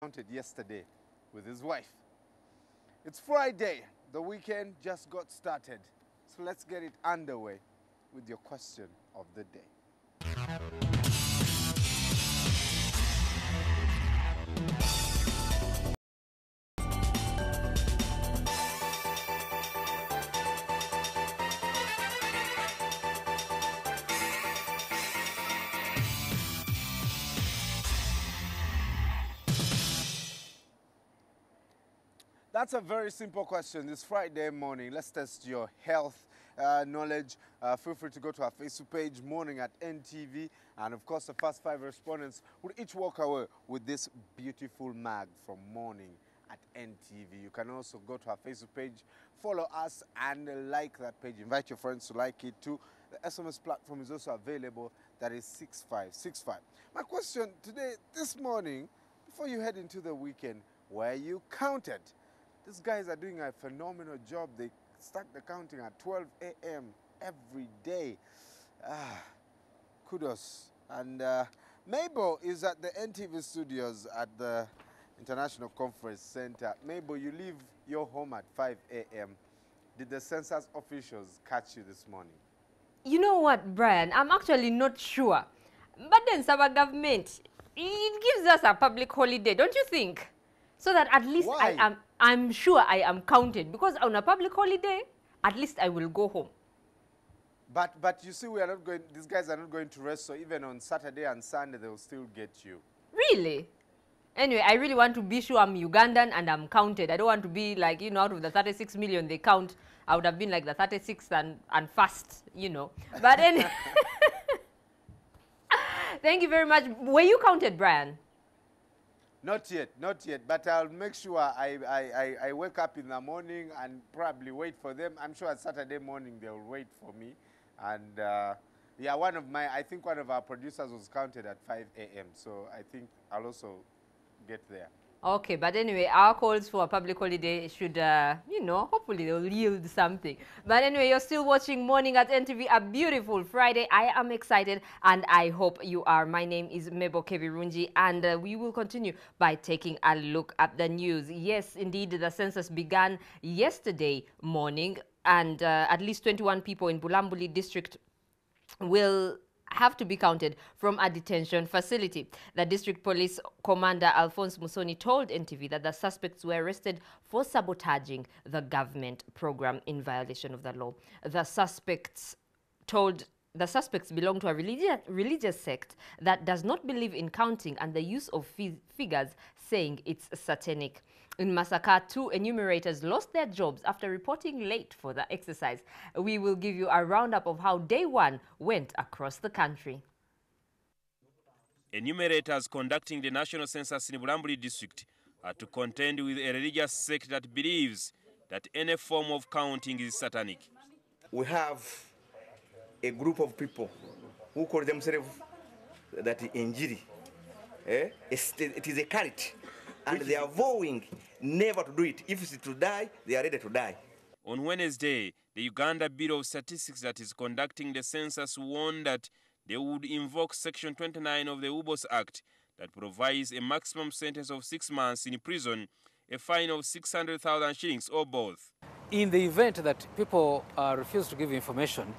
counted yesterday with his wife. It's Friday. The weekend just got started. So let's get it underway with your question of the day. That's a very simple question. This Friday morning, let's test your health knowledge. Feel free to go to our Facebook page, Morning at NTV. And of course, the first 5 respondents will each walk away with this beautiful mug from Morning at NTV. You can also go to our Facebook page, follow us and like that page. Invite your friends to like it too. The SMS platform is also available. That is 6565. My question today, this morning, before you head into the weekend, were you counted? These guys are doing a phenomenal job. They start the counting at 12 a.m. every day. Kudos. And Mabel is at the NTV studios at the International Conference Center. Mabel, you leave your home at 5 a.m. Did the census officials catch you this morning? You know what, Brian? I'm actually not sure. But then our government, it gives us a public holiday, don't you think? So that at least Why? I'm sure I am counted, because on a public holiday, at least I will go home. But you see, we are not going. These guys are not going to rest. So even on Saturday and Sunday, they will still get you. Really? Anyway, I really want to be sure I'm Ugandan and I'm counted. I don't want to be like, you know, out of the 36 million they count, I would have been like the 36th and first, you know. But anyway, thank you very much. Were you counted, Brian? Not yet, not yet. But I'll make sure I wake up in the morning and probably wait for them. I'm sure Saturday morning they'll wait for me. And yeah, I think one of our producers was counted at 5 a.m. So I think I'll also get there. Okay, but anyway, our calls for a public holiday should, you know, hopefully they'll yield something. But anyway, you're still watching Morning at NTV, a beautiful Friday. I am excited and I hope you are. My name is Mebo Kebirunji and we will continue by taking a look at the news. Yes, indeed, the census began yesterday morning and at least 21 people in Bulambuli district will have to be counted from a detention facility. The district police commander Alphonse Musoni told NTV that the suspects were arrested for sabotaging the government program in violation of the law. The suspects belong to a religious sect that does not believe in counting and the use of figures, saying it's satanic. In Masaka, 2 enumerators lost their jobs after reporting late for the exercise. We will give you a roundup of how day one went across the country. Enumerators conducting the national census in Bulambuli district are to contend with a religious sect that believes that any form of counting is satanic. We have a group of people who call themselves that Injiri. It is a cult. And they are vowing never to do it. If it's to die, they are ready to die. On Wednesday, the Uganda Bureau of Statistics that is conducting the census warned that they would invoke Section 29 of the UBOS Act that provides a maximum sentence of 6 months in prison, a fine of 600,000 shillings or both. In the event that people refuse to give information,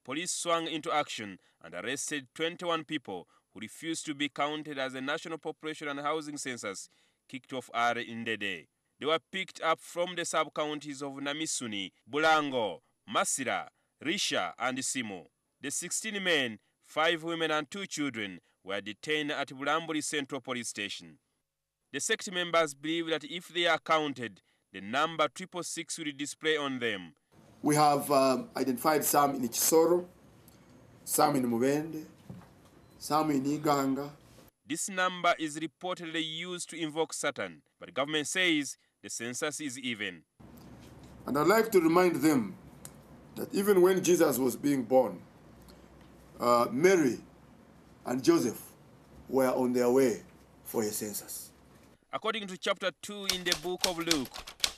police swung into action and arrested 21 people who refused to be counted as the National Population and Housing Census kicked off early in the day. They were picked up from the sub-counties of Namisuni, Bulango, Masira, Risha, and Simo. The 16 men, 5 women, and 2 children were detained at Bulambuli Central Police Station. The sect members believe that if they are counted, the number 666 will display on them. We have identified some in Chisoro, some in Mubende, some in Iganga. This number is reportedly used to invoke Satan, but the government says the census is even. And I'd like to remind them that even when Jesus was being born, Mary and Joseph were on their way for a census. According to chapter 2 in the book of Luke,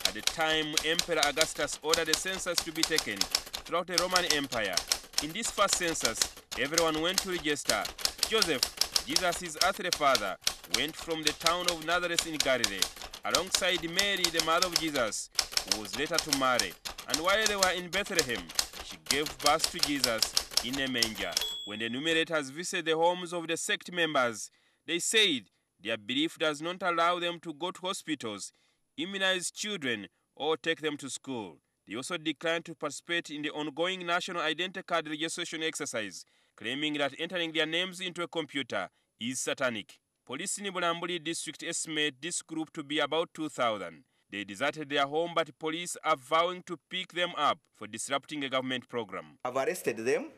at the time Emperor Augustus ordered the census to be taken throughout the Roman Empire. In this first census, everyone went to register. Joseph, Jesus' earthly father, went from the town of Nazareth in Galilee, alongside Mary, the mother of Jesus, who was later to marry. And while they were in Bethlehem, she gave birth to Jesus in a manger. When the enumerators visited the homes of the sect members, they said their belief does not allow them to go to hospitals, immunize children, or take them to school. They also declined to participate in the ongoing National Identity Card registration exercise, claiming that entering their names into a computer is satanic. Police in Bulambuli district estimate this group to be about 2,000. They deserted their home, but police are vowing to pick them up for disrupting a government program. I've arrested them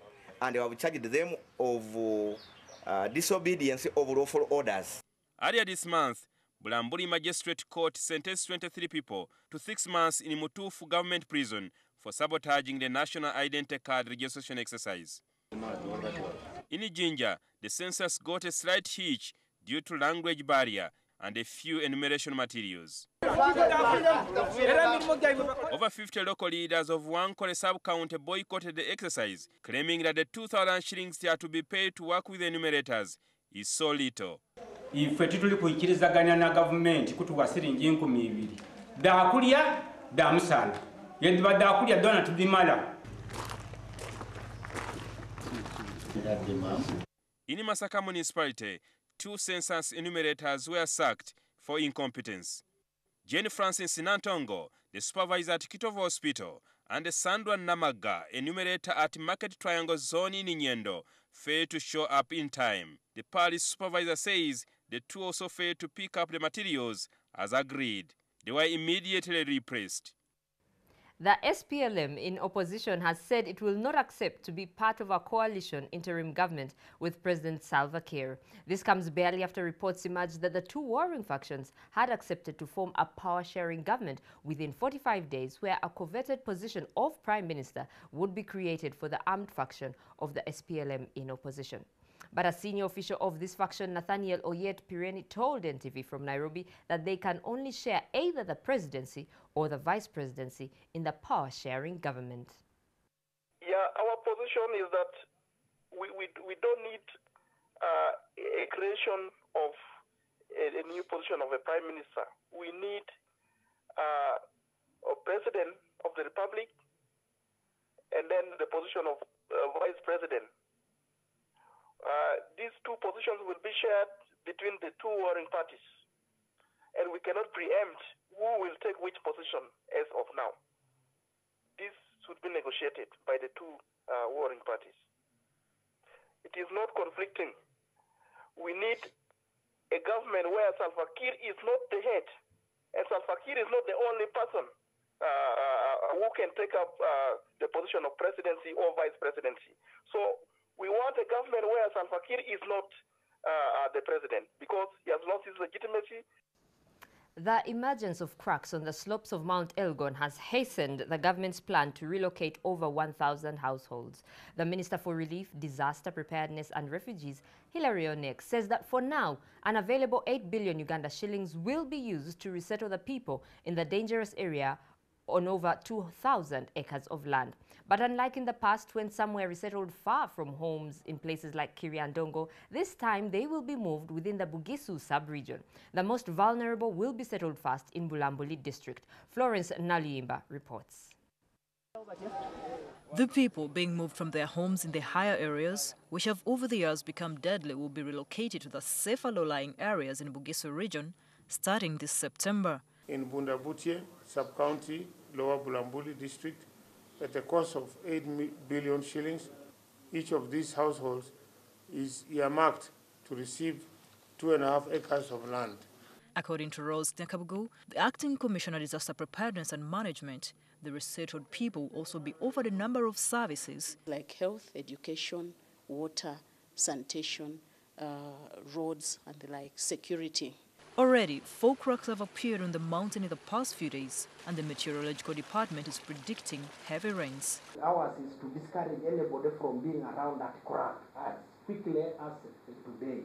and I've charged them of disobedience of lawful orders. Earlier this month, Bulambuli Magistrate Court sentenced 23 people to 6 months in Mutufu government prison for sabotaging the National Identity Card registration exercise. In Jinja, the census got a slight hitch due to language barrier and a few enumeration materials. Over 50 local leaders of Wankole sub-county boycotted the exercise, claiming that the 2,000 shillings they are to be paid to work with the enumerators is so little. Ife tituli kuikirizaganya na government kutuwa siringi 2,000 dakulya damusala yendiba dakulya dona tudimala. In Masaka municipality, 2 census enumerators were sacked for incompetence. Jenny Francis Nantongo, the supervisor at Kitovu Hospital, and Sandwa Namaga, enumerator at Market Triangle Zone in Nyendo, failed to show up in time. The police supervisor says the 2 also failed to pick up the materials as agreed. They were immediately repressed. The SPLM in opposition has said it will not accept to be part of a coalition interim government with President Salva Kiir. This comes barely after reports emerged that the 2 warring factions had accepted to form a power-sharing government within 45 days, where a coveted position of Prime Minister would be created for the armed faction of the SPLM in opposition. But a senior official of this faction, Nathaniel Oyet Pireni, told NTV from Nairobi that they can only share either the presidency or the vice presidency in the power-sharing government. Yeah, our position is that we don't need a creation of a new position of a prime minister. We need a president of the republic and then the position of vice president. These 2 positions will be shared between the 2 warring parties, and we cannot preempt who will take which position as of now. This should be negotiated by the 2 warring parties. It is not conflicting. We need a government where Salva Kiir is not the head, and Salva Kiir is not the only person who can take up the position of presidency or vice presidency. So we want a government where Salva Kiir is not the president, because he has lost his legitimacy. The emergence of cracks on the slopes of Mount Elgon has hastened the government's plan to relocate over 1,000 households. The Minister for Relief, Disaster Preparedness and Refugees, Hilary Onek, says that for now, an available 8 billion Uganda shillings will be used to resettle the people in the dangerous area on over 2,000 acres of land. But unlike in the past, when some were resettled far from homes in places like Kiriandongo, this time they will be moved within the Bugisu sub-region. The most vulnerable will be settled first in Bulambuli district. Florence Naliimba reports. The people being moved from their homes in the higher areas, which have over the years become deadly, will be relocated to the safer low-lying areas in Bugisu region starting this September. In Bundabutie, sub-county, Lower Bulambuli district, at a cost of 8 billion shillings, each of these households is earmarked to receive 2.5 acres of land. According to Rose Nyakabugu, the Acting Commissioner Disaster Preparedness and Management, the resettled people will also be offered a number of services like health, education, water, sanitation, roads and the like, security. Already, 4 cracks have appeared on the mountain in the past few days, and the Meteorological Department is predicting heavy rains. Ours is to discourage anybody from being around that crack as quickly as today,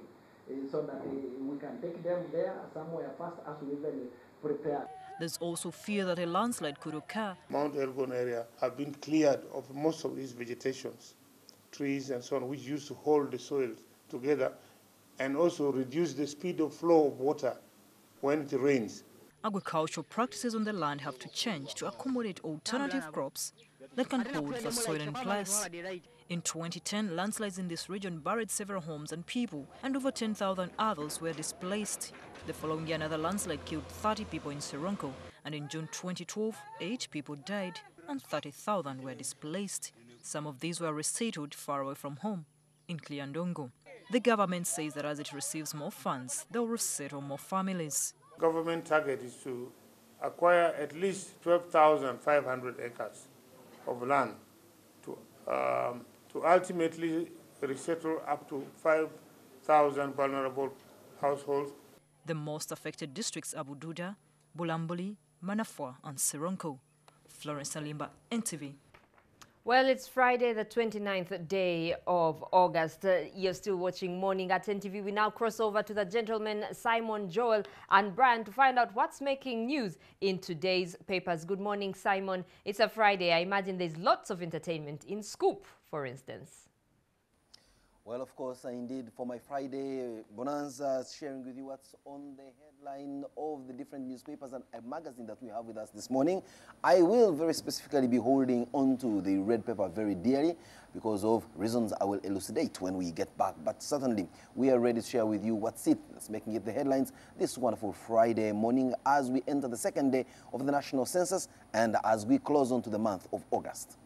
so that we can take them there somewhere fast as we even prepare. There's also fear that a landslide could occur. Mount Elgon area have been cleared of most of these vegetations, trees and so on, which used to hold the soil together, and also reduce the speed of flow of water when it rains. Agricultural practices on the land have to change to accommodate alternative crops that can hold the soil in place. In 2010, landslides in this region buried several homes and people, and over 10,000 others were displaced. The following year, another landslide killed 30 people in Seronko, and in June 2012, 8 people died and 30,000 were displaced. Some of these were resettled far away from home, in Kliandongo. The government says that as it receives more funds, they'll resettle more families. Government target is to acquire at least 12,500 acres of land to ultimately resettle up to 5,000 vulnerable households. The most affected districts are Bududa, Bulambuli, Manafwa and Seronko. Florence Alimba, NTV. Well, it's Friday, the 29th day of August. You're still watching Morning at NTV. We now cross over to the gentlemen Simon, Joel and Brian to find out what's making news in today's papers. Good morning, Simon. It's a Friday. I imagine there's lots of entertainment in Scoop, for instance. Well, of course, indeed, for my Friday bonanza, sharing with you what's on the headline of the different newspapers and a magazine that we have with us this morning. I will very specifically be holding on to the red paper very dearly because of reasons I will elucidate when we get back. But certainly, we are ready to share with you what's that's making it the headlines this wonderful Friday morning as we enter the second day of the national census and as we close on to the month of August.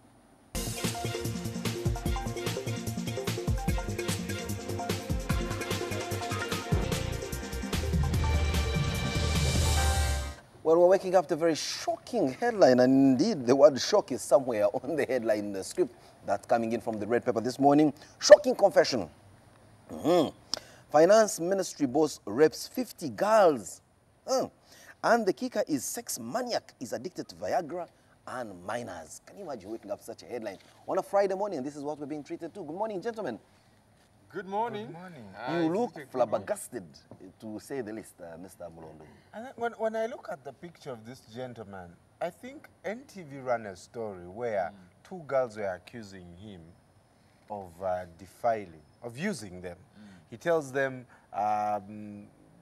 Well, we're waking up to a very shocking headline, and indeed the word shock is somewhere on the headline script that's coming in from the red paper this morning. Shocking confession. Finance Ministry boss rapes 50 girls. And the kicker is sex maniac is addicted to Viagra and minors. Can you imagine waking up to such a headline on a Friday morning? This is what we're being treated to. Good morning, gentlemen. Good morning. Good You morning. look flabbergasted, to say the least, Mr. Mulondo. And when I look at the picture of this gentleman, I think NTV ran a story where two girls were accusing him of using them. He tells them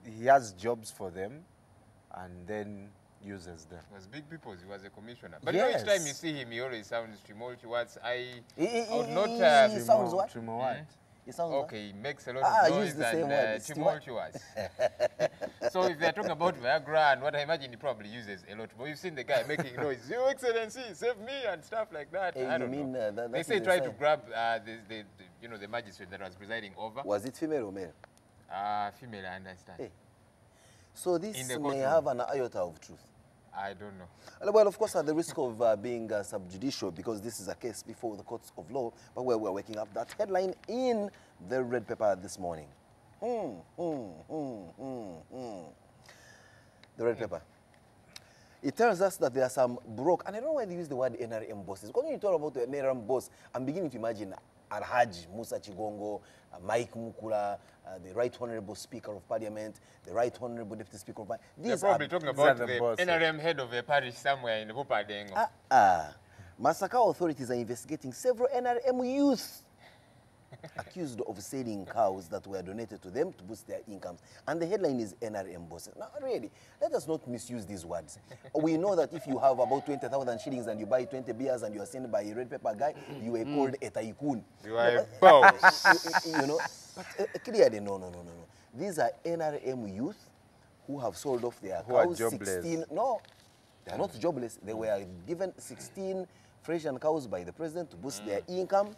he has jobs for them and then uses them. It was big people. He was a commissioner. But yes. Each time you see him, he always sounds tumultuous. I would not... he sounds what? Okay, he makes a lot of noise and tumultuous. So if they're talking about Viagra and what I imagine he probably uses a lot. But you've seen the guy making noise, Your Excellency, save me and stuff like that. I don't know. They say try to grab the magistrate that was presiding over. Was it female or male? Female, I understand. Hey. So this may have an iota of truth. I don't know. Well, of course, at the risk of being subjudicial, because this is a case before the courts of law, but we're waking up that headline in the red paper this morning. The red paper. It tells us that there are some broke, and I don't know why they use the word NRM bosses. When you talk about the NRM boss, I'm beginning to imagine Alhaji Musa Chigongo, Mike Mukula, the Right Honorable Speaker of Parliament, the Right Honorable Deputy Speaker of Parliament. They're probably talking about the NRM head of a parish somewhere in the Bupadengo. Masaka authorities are investigating several NRM youth accused of selling cows that were donated to them to boost their incomes. And the headline is NRM bosses. Now, really, let us not misuse these words. We know that if you have about 20,000 shillings and you buy 20 beers and you are sent by a red paper guy, you are called a tycoon. You are a boss. You know, but clearly, no. These are NRM youth who have sold off their cows. 16. No, they are not jobless. They were given 16 Frisian cows by the president to boost their income.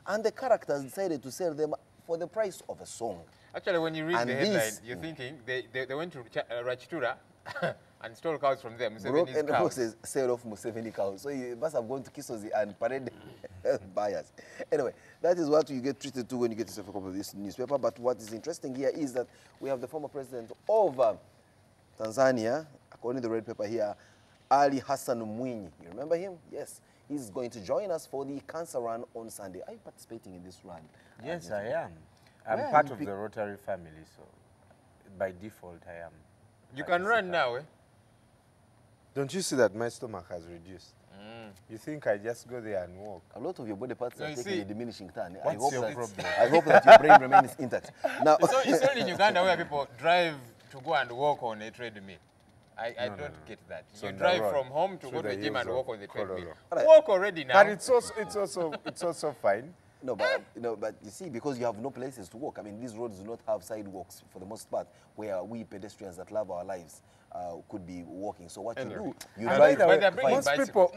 And the characters decided to sell them for the price of a song. Actually, when you read the headline, you're thinking they went to Rachtura and stole cows from them. Broke and the process sell off Museveni cows. So you must have gone to Kisozi and parade buyers. Anyway, that is what you get treated to when you get yourself a copy of this newspaper. But what is interesting here is that we have the former president of Tanzania, according to the red paper here, Ali Hassan Mwinyi. You remember him? Yes. He's going to join us for the cancer run on Sunday. Are you participating in this run? Yes, I am. I'm part of the Rotary family, so by default I am. You can run now, eh? Don't you see that my stomach has reduced? You think I just go there and walk? A lot of your body parts are taking a diminishing turn. What's your problem? I hope that your brain remains intact. Now, it's only in Uganda where people drive to go and walk on a treadmill. I don't get that. So you drive from home to go to the gym and walk on the treadmill. Walk already now. But it's also fine. No, but you see, because you have no places to walk. I mean, these roads do not have sidewalks for the most part, where we pedestrians that love our lives could be walking. So what you do, you drive.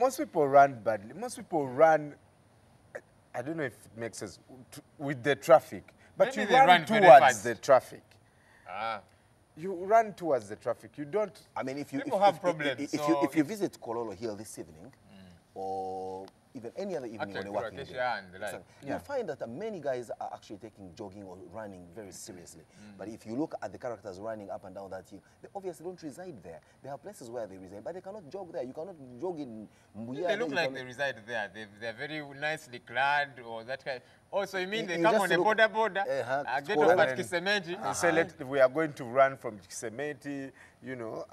Most people run badly. Most people run. I don't know if it makes sense with the traffic, but maybe you run towards the traffic. You run towards the traffic. You don't. I mean, if you have problems. If you visit Kololo Hill this evening, or even any other evening on a working day, you'll find that many guys are actually taking jogging or running very seriously. But if you look at the characters running up and down that hill, they obviously don't reside there. They have places where they reside, but they cannot jog there. You cannot jog in Mbuya. They look like they reside there. They're very nicely clad or that kind. Oh, so you mean they come on a border, get off at Kisementi? They say, we are going to run from Kisementi, you know.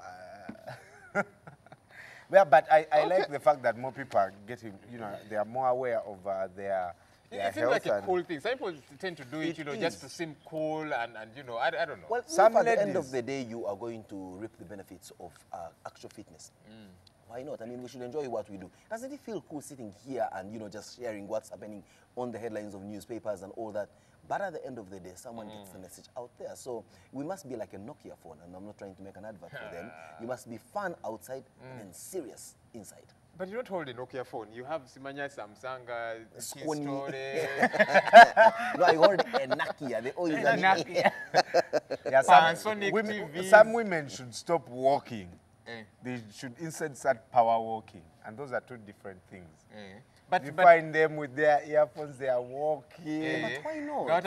Yeah, but I like the fact that more people are getting, you know, they are more aware of their it seems like a cool thing. Some people tend to do it, you know, just to seem cool and you know, I don't know. Well, at the end of the day, you are going to reap the benefits of actual fitness. Why not? I mean, we should enjoy what we do. Doesn't it feel cool sitting here and, you know, just sharing what's happening on the headlines of newspapers and all that? But at the end of the day, someone gets the message out there. So we must be like a Nokia phone, and I'm not trying to make an advert for them. You must be fun outside and serious inside. But you don't hold a Nokia phone. You have Simanya, Samsung, Story. No, I hold a Nokia. The oil Nokia. Yeah, some women should stop walking. They should instead start power walking. And those are two different things. But you find them with their earphones, they are walking. But why not?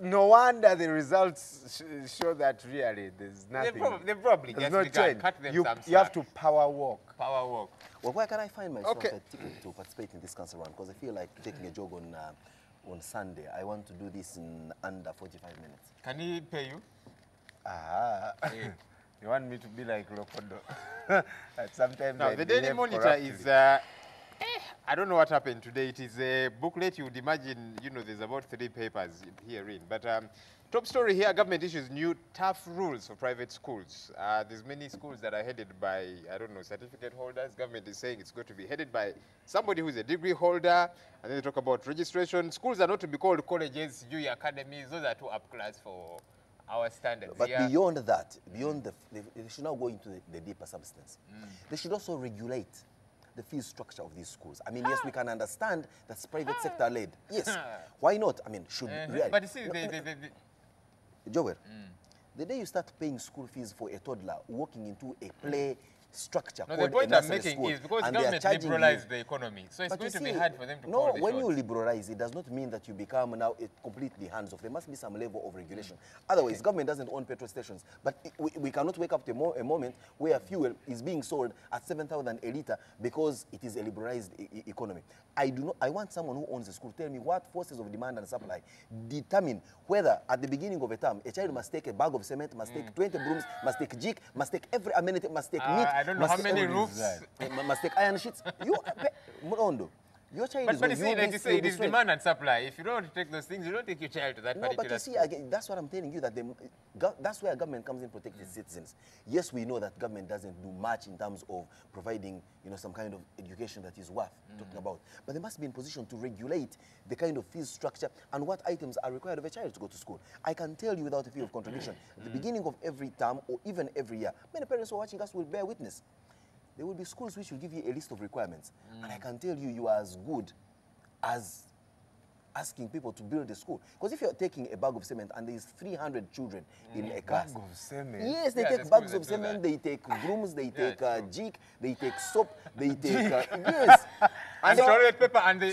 No wonder the results show that really there's nothing. They probably there's no change. You have to power walk. Power walk. Well, where can I find myself a ticket to participate in this cancer run? Because I feel like taking a jog on Sunday. I want to do this in under 45 minutes. Can he pay you? You want me to be like Lokodo? Sometimes no, the Daily Monitor is, I don't know what happened today. It is a booklet. You would imagine, you know, there's about 3 papers herein. But top story here, government issues new tough rules for private schools. There's many schools that are headed by, I don't know, certificate holders. Government is saying it's going to be headed by somebody who's a degree holder. And then they talk about registration. Schools are not to be called colleges, junior academies. Those are too up class for our standards. But beyond that, beyond they should now go into the deeper substance. They should also regulate the fee structure of these schools. I mean, yes, we can understand that's private sector led. Yes, why not? I mean, should really. But you see, Joel, the day you start paying school fees for a toddler walking into a play structure. No, the point I'm making is because government liberalized the economy, so it's going to be hard for them to call the when you liberalize, it does not mean that you become now completely hands-off. There must be some level of regulation. Otherwise, government doesn't own petrol stations. But we cannot wake up to a moment where fuel is being sold at 7,000 a litre because it is a liberalized economy. I want someone who owns a school to tell me what forces of demand and supply determine whether at the beginning of a term, a child must take a bag of cement, must take 20 brooms, must take jig, must take every amenity, must take meat. I don't know how many roofs. Must take iron sheets. Your child but you see, like you say, it is demand and supply. If you don't take those things, you don't take your child to that particular school. But you see, again, that's what I'm telling you, that that's where government comes in to protect its citizens. Yes, we know that government doesn't do much in terms of providing, you know, some kind of education that is worth talking about. But they must be in position to regulate the kind of fees structure and what items are required of a child to go to school. I can tell you without a fear of contradiction, at the beginning of every term or even every year, many parents who are watching us will bear witness. There will be schools which will give you a list of requirements. And I can tell you, you are as good as asking people to build a school. Because if you're taking a bag of cement and there's 300 children in a class. Bag of cement? Yes, they take bags of cement, they take brooms, they take jig, they take soap, they take, yes. And toilet paper, and they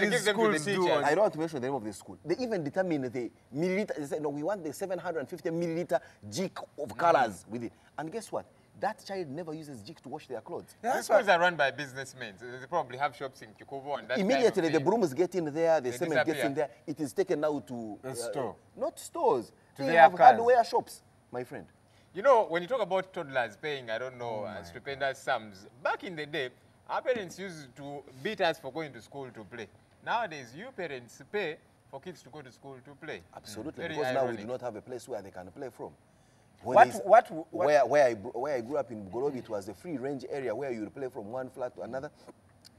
these schools do? I don't want to mention the name of the school. They even determine the milliliter. They say, no, we want the 750 milliliter jig of colors with it. And guess what? That child never uses jig to wash their clothes. These schools are run by businessmen. So they probably have shops in Kikubo and that immediately the brooms get in there, the cement gets in there. It is taken now to a store. Not stores. To they have hardware shops, my friend. You know, when you talk about toddlers paying, I don't know, stupendous sums, back in the day, our parents used to beat us for going to school to play. Nowadays, you parents pay for kids to go to school to play. Absolutely, because now we do not have a place where they can play from. Where I grew up in Gorobi, it was a free-range area where you would play from one flat to another.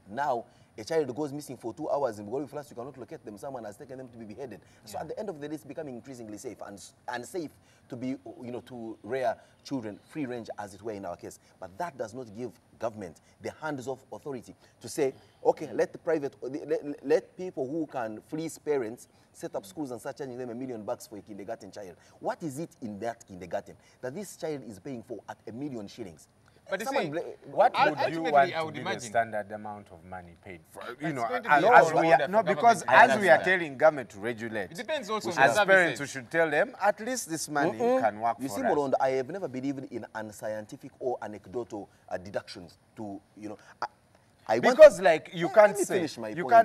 Now, a child goes missing for 2 hours in Gorobi flats, you cannot locate them. Someone has taken them to be beheaded. So at the end of the day, it's becoming increasingly safe and unsafe to be, to rear children free range, as it were in our case. But that does not give government the hands-off authority to say, okay, let people who can fleece parents set up schools and start charging them $1 million for a kindergarten child. What is it in that kindergarten that this child is paying for at $1 million shillings? But what would you want to be the standard amount of money paid for? Because as we are telling government to regulate, it depends also on as parents, we should tell them at least this money can work you for see, us. Molondo, I have never believed in unscientific or anecdotal deductions to, because like you can't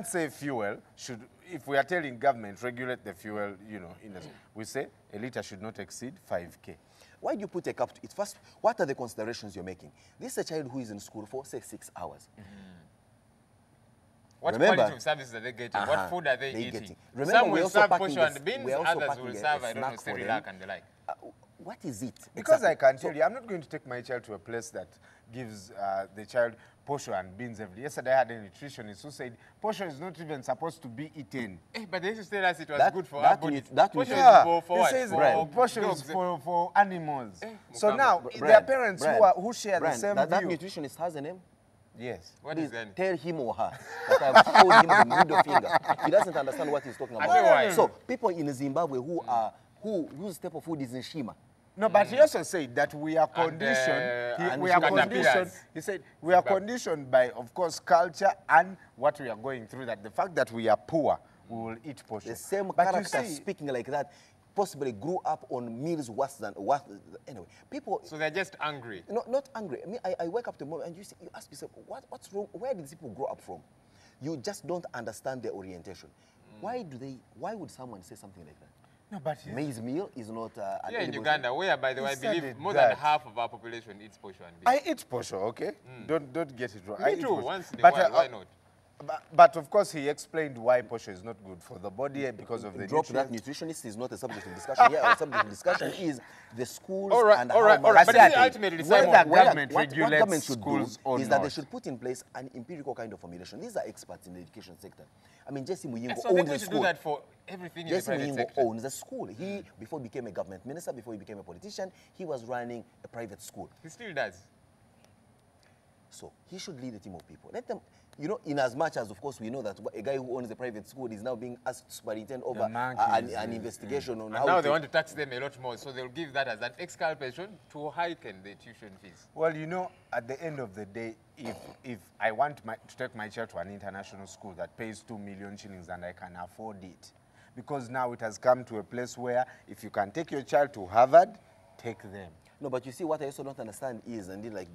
say fuel should, if we are telling government regulate the fuel, we say a litre should not exceed 5k. Why do you put a cap to it? First, what are the considerations you're making? This is a child who is in school for, say, 6 hours. What quality of services are they getting? What food are they eating? Remember, some will serve posho and beans, others will serve, I don't know, Cerelac and the like. What is it? Because I can tell you, I'm not going to take my child to a place that gives the child posho and beans every day. Yesterday I had a nutritionist who said posho is not even supposed to be eaten. But they used to tell us it was good for our bodies. Posho is for what? Posho is for animals. So now, there are parents who share the same view. That nutritionist has a name? Yes. What is that? Tell him or her that I have showed him the middle finger. He doesn't understand what he's talking about. So people in Zimbabwe whose type of food is in Shima. No, but he also said that we are conditioned. He said we are conditioned by, of course, culture and what we are going through. That the fact that we are poor, we will eat posho. The same character speaking like that possibly grew up on meals worse than anyway. People. So they're just angry. No, not angry. I mean, I wake up tomorrow and you ask yourself, what's wrong? Where did these people grow up from? You just don't understand their orientation. Why would someone say something like that? No, but maize meal is not here in Uganda, where, by the way, I believe more than half of our population eats posho and beans. I eat posho, okay? Don't get it wrong. Me too, once in a while, why not? But of course, he explained why posho is not good for the body because of the drop that nutritionist is not a subject of discussion here. Our subject of discussion is the schools and how much. But ultimately, what government should do is that they should put in place an empirical kind of formulation. These are experts in the education sector. I mean, Jesse Muyingo owns the school. Do that for everything in the private sector. Jesse Muyingo owns the school. He, before he became a government minister, before he became a politician, he was running a private school. He still does. So he should lead a team of people. Let them, in as much as, of course, we know that a guy who owns a private school is now being asked to superintend over an investigation on how. Now they want to tax them a lot more, so they'll give that as an exculpation to heighten the tuition fees. Well, at the end of the day, if I want to take my child to an international school that pays 2 million shillings and I can afford it, because now it has come to a place where if you can take your child to Harvard, take them. No, but you see, what I also don't understand is, and like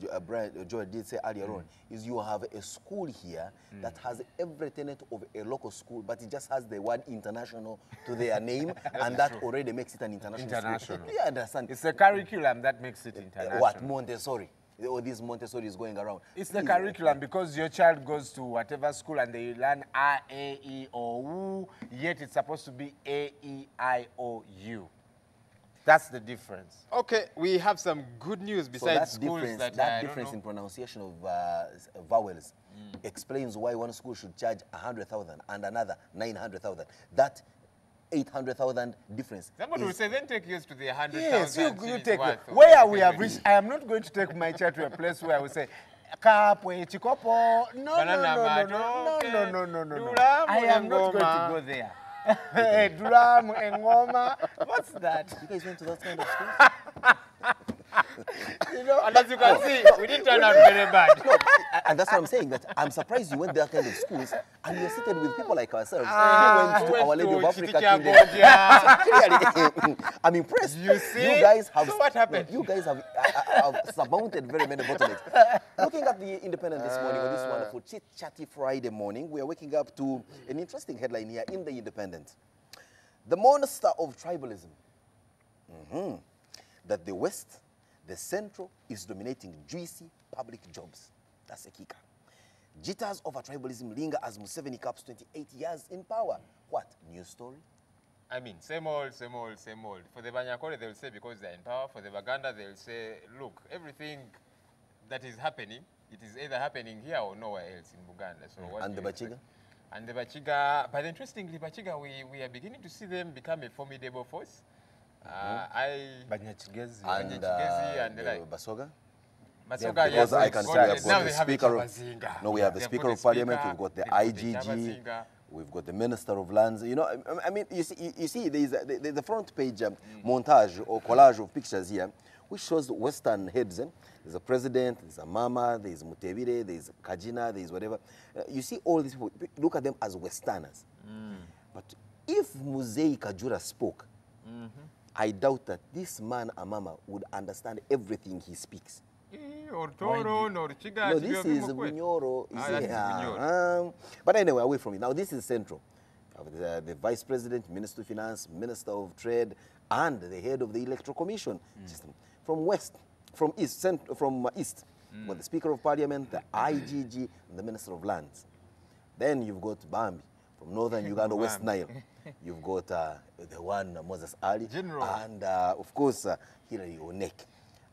Joy did say earlier on, is you have a school here that has every tenet of a local school, but it just has the word international to their name, and that already makes it an international school. Yeah, I understand. It's the curriculum that makes it international. What, Montessori? All these Montessori is going around. It's the curriculum, because your child goes to whatever school and they learn A, A, E, O, U, yet it's supposed to be A, E, I, O, U. That's the difference. Okay, we have some good news besides schools that difference in pronunciation of vowels explains why one school should charge 100,000 and another 900,000. That 800,000 difference. Somebody will say, then take yours to the 100,000. Yes, you take where we have reached. I am not going to take my child to a place where I will say, Kapwe, Chikopo. No. I am not going to go there. Drum and Ngoma. What's that? You guys went to that kind of school? And as you can see, we didn't turn out very bad. No, and that's what I'm saying, that I'm surprised you went to that kind of schools and you're seated with people like ourselves. We went to Our Lady of Africa. I'm impressed. You see? You guys have, so what happened? You guys have surmounted very many bottlenecks. Looking at the Independent this morning, on this wonderful chit-chatty Friday morning, we are waking up to an interesting headline here in the Independent. The monster of tribalism. That the West The Central is dominating juicy public jobs. That's a kicker. Jitters over tribalism linger as Museveni caps 28 years in power. What? News story? I mean, same old, same old, same old. For the Banyakore, they'll say because they're in power. For the Baganda, they'll say, look, everything that is happening, it is either happening here or nowhere else in Buganda. So what and the Bachiga? And the Bachiga, but interestingly, Bachiga, we are beginning to see them become a formidable force. Banyachigezi and the Basoga. Basoga, yes, I can say we have got the Speaker of, no, we have the Speaker of Parliament, we've got the IGG, we've got the Minister of Lands. You know, I mean, you see there's the front page montage or collage of pictures here, which shows the Western heads. There's a president, there's a Mama, there's Mutebire, there's Kajina, there's whatever. You see all these people, look at them as Westerners. But if Muzei Kajura spoke, I doubt that this man, Amama, would understand everything he speaks. Or Toro, or Chiga. No, this is Bunyoro. But anyway, away from it. Now, this is Central. The Vice President, Minister of Finance, Minister of Trade, and the head of the Electoral Commission system. From West, from East, with the Speaker of Parliament, the IGG, and the Minister of Lands. Then you've got Bambi from Northern Uganda, West Nile. You've got the one, Moses Ali, General. And of course, Hilary Onek.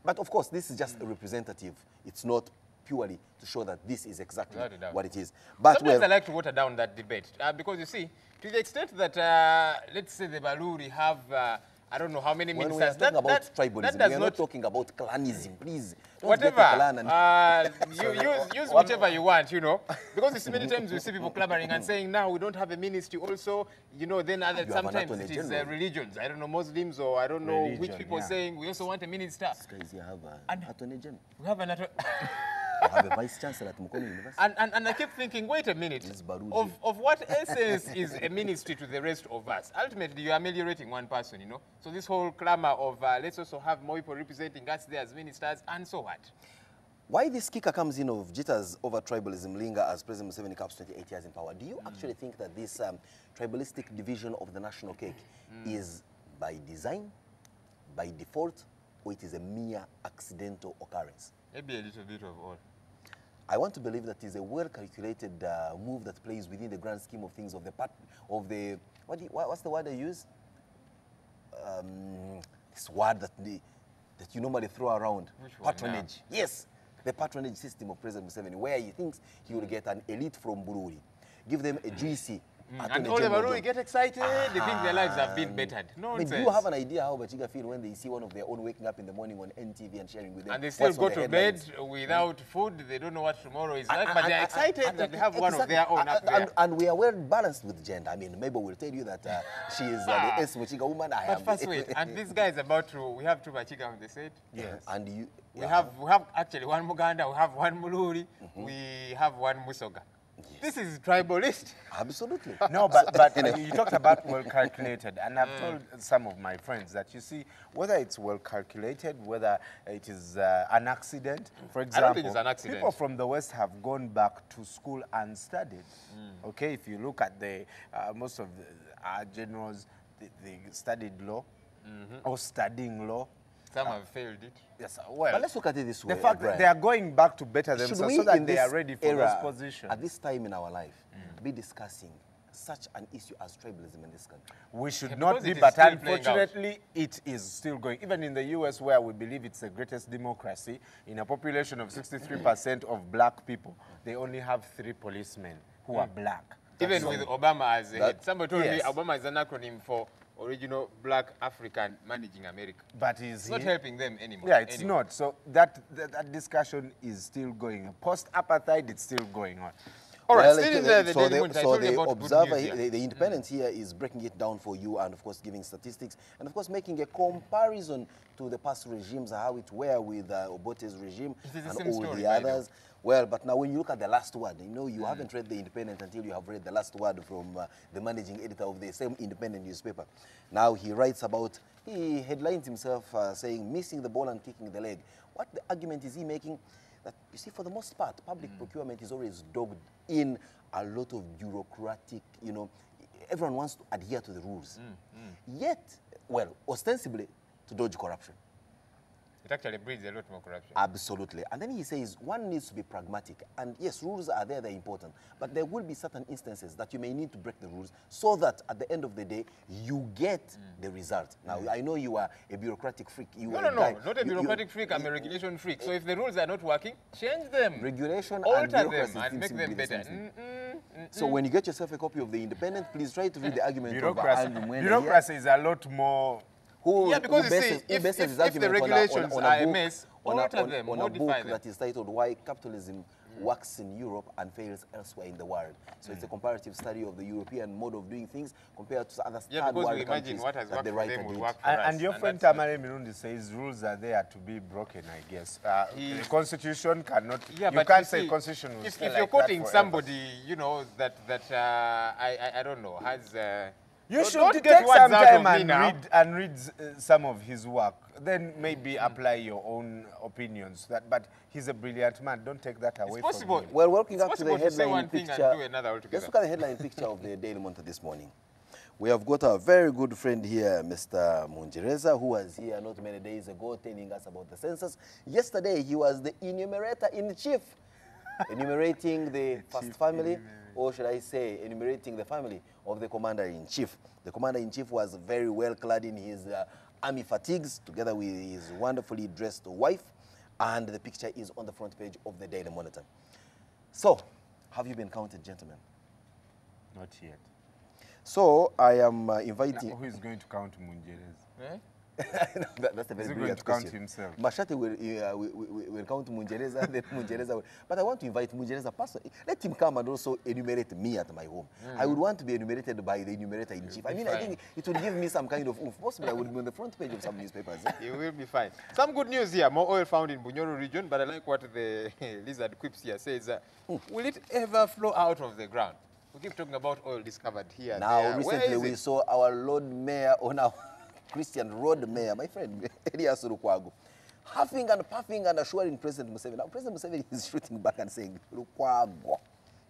But of course, this is just a representative. It's not purely to show that this is exactly what it is. But sometimes I like to water down that debate because you see, to the extent that, let's say the Baluri have, I don't know how many when ministers. When we are talking about tribalism, we are not talking about clanism, please. Whatever. Use whichever you want, you know. Because you see many times we see people clamoring and saying, now we don't have a ministry also, you know, then sometimes it is religions. I don't know, Muslims or I don't know which people saying we also want a minister. Guys, you have an attorney general. We have an attorney. Have a vice chancellor at Mukono University. And I kept thinking, wait a minute, of what essence is a ministry to the rest of us? Ultimately, you're ameliorating one person, you know. So this whole clamor of let's also have more people representing us there as ministers, and so what? Why this kicker comes in of jitters over tribalism linger as President Museveni caps 28 years in power? Do you actually think that this tribalistic division of the national cake is by design, by default, or it is a mere accidental occurrence? Maybe a little bit of all. I want to believe that it is a well-calculated move that plays within the grand scheme of things of the what's the word I use? This word that you normally throw around. Patronage. Yes, the patronage system of President Museveni, where he thinks he will get an elite from Bururi, give them a juicy. And all the Baruri get excited, they think their lives have been bettered. Nonsense. Do you have an idea how Bachiga feel when they see one of their own waking up in the morning on NTV and sharing with them? And they still go to bed without food, they don't know what tomorrow is like, but they're excited that they have one of their own up there. And we are well balanced with gender. I mean, Mabel will tell you that she is the S Bachiga woman. But first wait, and this guy is about to, we have two Bachiga on the set. Yes. And you... We have actually one Muganda, we have one Muluri, we have one Musoga. Yes. This is tribalist. Absolutely. No, but you talked about well calculated, and I've told some of my friends that you see, whether it's well calculated, whether it is an accident. For example, I don't think it's an accident. People from the West have gone back to school and studied. Okay, if you look at the most of our generals, they studied law or studying law. Some have failed it. Yes, well. But let's look at it this way. The fact that they are going back to better themselves so that they are ready for those positions. At this time in our life, be discussing such an issue as tribalism in this country. We should not be, but unfortunately, it is still going. Even in the US, where we believe it's the greatest democracy, in a population of 63% of black people, they only have 3 policemen who are black. Even with Obama as a head. Somebody told me Obama is an acronym for original black African managing America. But it's not helping them anymore. Yeah, it's not. So that discussion is still going. Post-apartheid, it's still going on. All right, still in the Observer, the Independent here is breaking it down for you and, of course, giving statistics and, of course, making a comparison to the past regimes, how it were with Obote's regime and all the others. Well, but now when you look at the last word, you know, you haven't read the Independent until you have read the last word from the managing editor of the same Independent newspaper. Now he writes about, he headlines himself saying, missing the ball and kicking the leg. What the argument is he making? That, you see, for the most part, public procurement is always dogged in a lot of bureaucratic, you know, everyone wants to adhere to the rules. Yet, well, ostensibly, to dodge corruption. It actually breeds a lot more corruption. Absolutely. And then he says one needs to be pragmatic. And yes, rules are there, they're important. But there will be certain instances that you may need to break the rules so that at the end of the day, you get the result. Now, I know you are a bureaucratic freak. No, not a bureaucratic freak. I'm a regulation freak. So if the rules are not working, change them. Regulation alter and them and make them better. So when you get yourself a copy of The Independent, please try to read the argument of Andrew Mwene. Bureaucracy is a lot more... If the regulations are a mess, alter them, on a book that is titled Why Capitalism Works in Europe and Fails Elsewhere in the World. So it's a comparative study of the European mode of doing things compared to other third world countries that the writer did. And your friend Tamare Mirundi says rules are there to be broken, I guess. The Constitution cannot... Yeah, you can't say Constitution will stay if you're like quoting that somebody, you know, that I don't know, has... You should take some time and read some of his work. Then maybe apply your own opinions. But he's a brilliant man. Don't take that away from him. Well, working up to the headline picture. Let's look at the headline picture of the Daily Monitor this morning. We have got a very good friend here, Mr. Mungereza, who was here not many days ago telling us about the census. Yesterday, he was the enumerator-in-chief, enumerating the first family, or should I say, enumerating the family of the commander-in-chief. The commander-in-chief was very well clad in his army fatigues, together with his wonderfully dressed wife, and the picture is on the front page of the Daily Monitor. So, have you been counted, gentlemen? Not yet. So, I am inviting... Now, who is going to count Mungereza? Eh? That's a very brilliant question. Count himself? Mashate will count Mungereza, then Mungereza will... But I want to invite Mungereza personally. Let him come and also enumerate me at my home. I would want to be enumerated by the enumerator-in-chief. I mean, I think it would give me some kind of oomph. Possibly I would be on the front page of some newspapers. You will be fine. Some good news here. More oil found in Bunyoro region, but I like what the lizard quips here says. Will it ever flow out of the ground? We keep talking about oil discovered here. Now, recently we saw our Lord Mayor on our... Christian Road Mayor, my friend, Elias Lukwago, huffing and puffing and assuring President Museveni. Now, President Museveni is shooting back and saying, Lukwago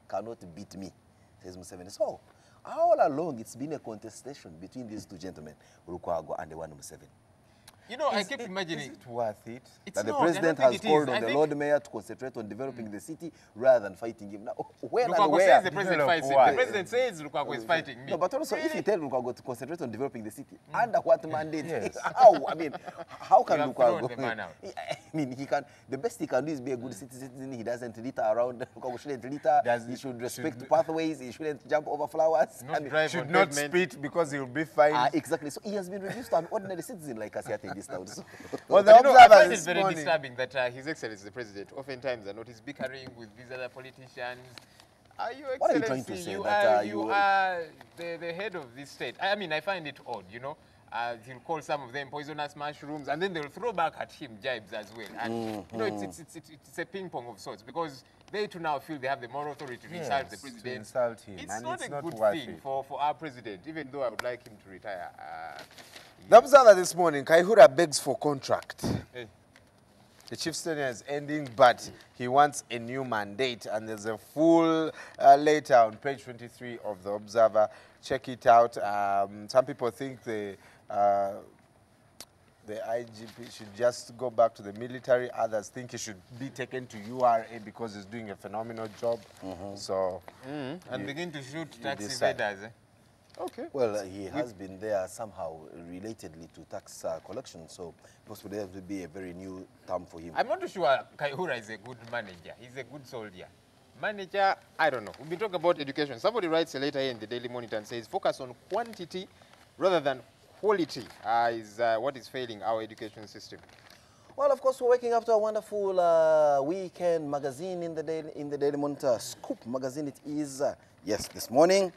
cannot beat me, says Museveni. So, all along, it's been a contestation between these two gentlemen, Lukwago and the one Museveni. You know, I keep imagining... Is it worth it? That the president has called on the Lord Mayor to concentrate on developing the city rather than fighting him. Now, when and where? Says the president fights him. The president says Lukwago is fighting me. No, but also, if you tell Lukwago to concentrate on developing the city, under what mandate? Yes. How? I mean, how can Lukwago... I mean, he can... The best he can do is be a good citizen. He doesn't litter around. Lukwago shouldn't litter. He should respect pathways. He shouldn't jump over flowers. Should not spit because he will be fined. Exactly. So he has been reduced to an ordinary citizen like us here in this town. So. Well, I find it very disturbing that His Excellency the President oftentimes are not bickering with these other politicians. Are you, Excellency? What are you trying to say? You are the head of this state. I mean, I find it odd, you know. He'll call some of them poisonous mushrooms, and then they'll throw back at him jibes as well. And you know, it's a ping pong of sorts because they too now feel they have the moral authority to insult the president. To insult him. It's not a good thing for our president, even though I would like him to retire. The Observer this morning, Kaihura begs for contract. Hey. The chief's tenure is ending, but he wants a new mandate. And there's a full letter on page 23 of the Observer. Check it out. Some people think the IGP should just go back to the military. Others think he should be taken to URA because he's doing a phenomenal job. So, and begin to shoot taxi evaders. Okay. Well, he has been there somehow relatedly to tax collection, so possibly that would be a very new term for him. I'm not too sure Kaihura is a good manager. He's a good soldier. Manager, I don't know. We've been talking about education. Somebody writes a letter here in the Daily Monitor and says, focus on quantity rather than quality is what is failing our education system. Well, of course, we're waking up to a wonderful weekend magazine in the Daily Monitor. Scoop magazine it is. Yes, this morning.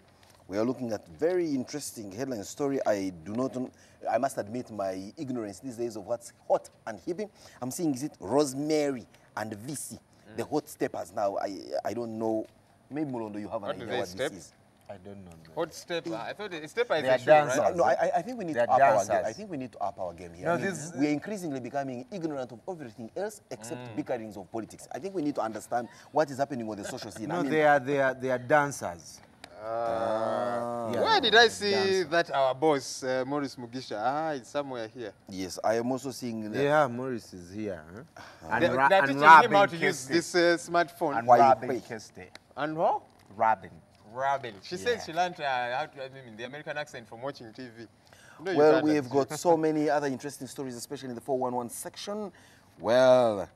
We are looking at very interesting headline story. I must admit my ignorance these days of what's hot and hippie. I'm seeing is it Rosemary and VC, the hot steppers. Now, I don't know. Maybe Mulondo, you have an idea what this is. I don't know. Hot stepper. I thought a stepper is a show, right? No, I think we need to up our game. I think we need to up our game here. No, we are increasingly becoming ignorant of everything else except bickerings of politics. I think we need to understand what is happening on the social scene. No, they are dancers. Yes. Where did I see that our boss, Maurice Mugisha? It's somewhere here. Yes, I am also seeing that. Yeah, Maurice is here. Huh? They're teaching him how to use this smartphone. And Robin Keste. And who? Robin. Robin. She said she learned how to the American accent from watching TV. No, well, we've got so many other interesting stories, especially in the 411 section. Well,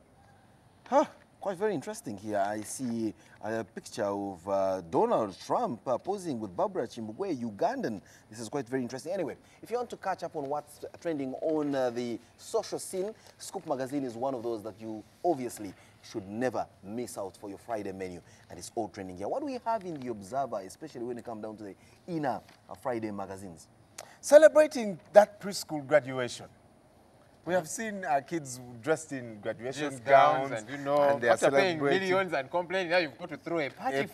quite very interesting here. I see a picture of Donald Trump posing with Barbara Chimbugwe, Ugandan. This is quite very interesting. Anyway, if you want to catch up on what's trending on the social scene, Scoop Magazine is one of those that you obviously should never miss out for your Friday menu. And it's all trending here. What do we have in the Observer, especially when it comes down to the inner Friday magazines? Celebrating that preschool graduation. We have seen kids dressed in graduation gowns, and you know, and they are after paying celebrating millions and complaining, now you've got to throw a party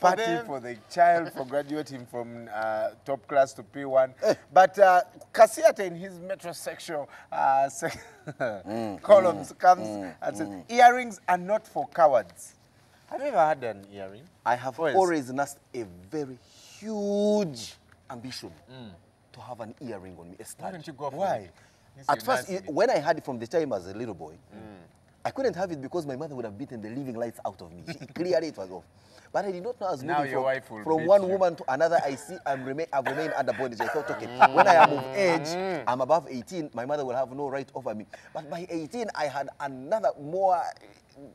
for the child for graduating from top class to P1. But Kasiate in his metrosexual columns comes and says, earrings are not for cowards. Have you ever had an earring? I have always nursed a very huge ambition to have an earring on me, a stud. Why don't you go for Why? At first, when I had it from the time as a little boy, I couldn't have it because my mother would have beaten the living lights out of me. Clearly, it was off. But I did not know I was moving from one woman to another. I've remained under bondage. I thought, okay, when I am of age, I'm above 18, my mother will have no right over me. But by 18, I had another more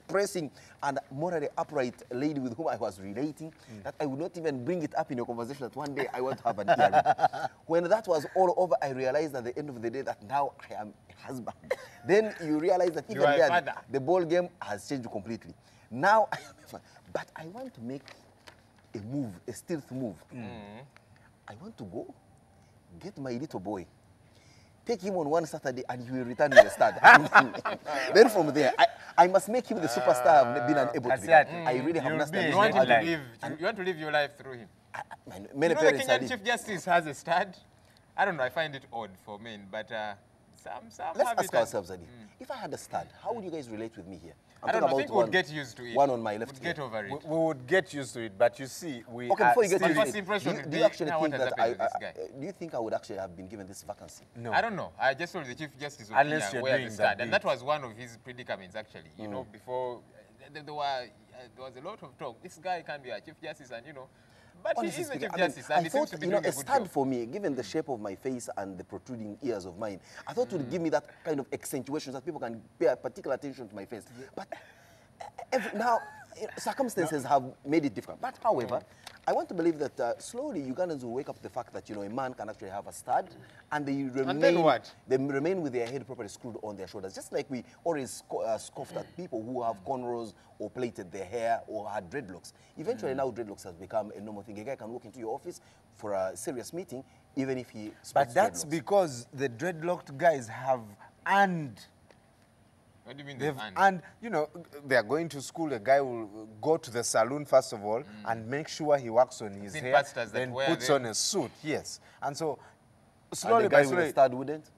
pressing and morally upright lady with whom I was relating, that I would not even bring it up in a conversation that one day I want to have an earring. When that was all over, I realized at the end of the day that now I am a husband. Then you realize that even then, the ball game has changed completely. Now I am a father. But I want to make a move, a stealth move. I want to go get my little boy, take him on one Saturday, and he will return with a stud. Then from there, I must make him the superstar I've been unable to become. I really have nothing. You want to live your life through him. Many you know, the Kenyan Chief Justice has a stud. I don't know, I find it odd for men, but some Let's have ask it. ourselves, Adi. If I had a stud, how would you guys relate with me here? I don't know, I think we would get used to it. One on my left. We'd get over it. We would get used to it, but you see, we okay, before you get my first to impression it, do you actually think that do you think I would actually have been given this vacancy? No. I don't know. I just told the Chief Justice of Unless Kenya you're where doing the stud, that and that was one of his predicaments actually. You know, before there was a lot of talk. This guy can be a Chief Justice, and you know. But honestly he is the Chief speaking, Justice, and I he thought, seems to be doing a a good stud job. for me, given the shape of my face and the protruding ears of mine, I thought it would give me that kind of accentuation that people can pay particular attention to my face. But now, circumstances have made it different. But however, I want to believe that slowly Ugandans will wake up to the fact that, you know, a man can actually have a stud, and they remain, and then what? They remain with their head properly screwed on their shoulders. Just like we always scoffed at people who have cornrows or plaited their hair or had dreadlocks. Eventually now dreadlocks has become a normal thing. A guy can walk into your office for a serious meeting, even if he sports But that's dreadlocks. because the dreadlocked guys have earned. What do you mean They've they've earned? and you know, they're going to school. A guy will go to the salon first of all and make sure he works on his Seen hair, pastors that then wear puts them. on a suit. Yes, and so And slowly the by guy with a slowly, stud wouldn't?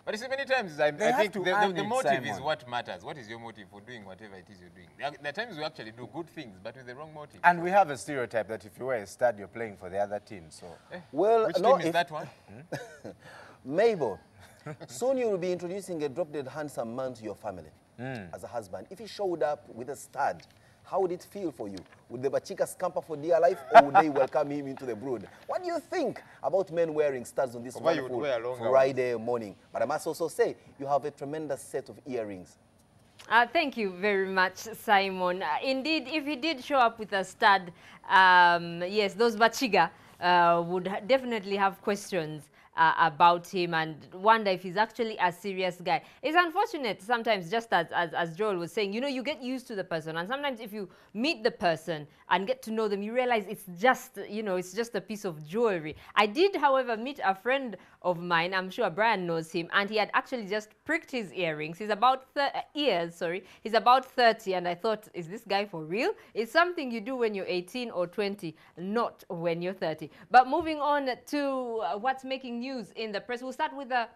But you see, many times I have think to the earn it, motive is Simon. what matters. What is your motive for doing whatever it is you're doing? There are times we actually do good things, but with the wrong motive. and we have a stereotype that if you wear a stud, you're playing for the other team. So Well, Which no, team is that one? Mabel, soon you will be introducing a drop-dead handsome man to your family as a husband. If he showed up with a stud, how would it feel for you? Would the Bachika scamper for dear life, or would they welcome him into the brood? What do you think about men wearing studs on this Why you would wonderful wear longer Friday morning? But I must also say, you have a tremendous set of earrings. Thank you very much, Simon. Indeed, if he did show up with a stud, yes, those Bachiga would definitely have questions about him and wonder if he's actually a serious guy. It's unfortunate sometimes, just as Joel was saying, you know, you get used to the person, and sometimes if you meet the person and get to know them, you realize it's just, you know, it's just a piece of jewelry. I did, however, meet a friend of mine, I'm sure Brian knows him, and he had actually just pricked his earrings. He's about he's about 30, and I thought, is this guy for real? It's something you do when you're 18 or 20, not when you're 30. But moving on to what's making news in the press, we'll start with the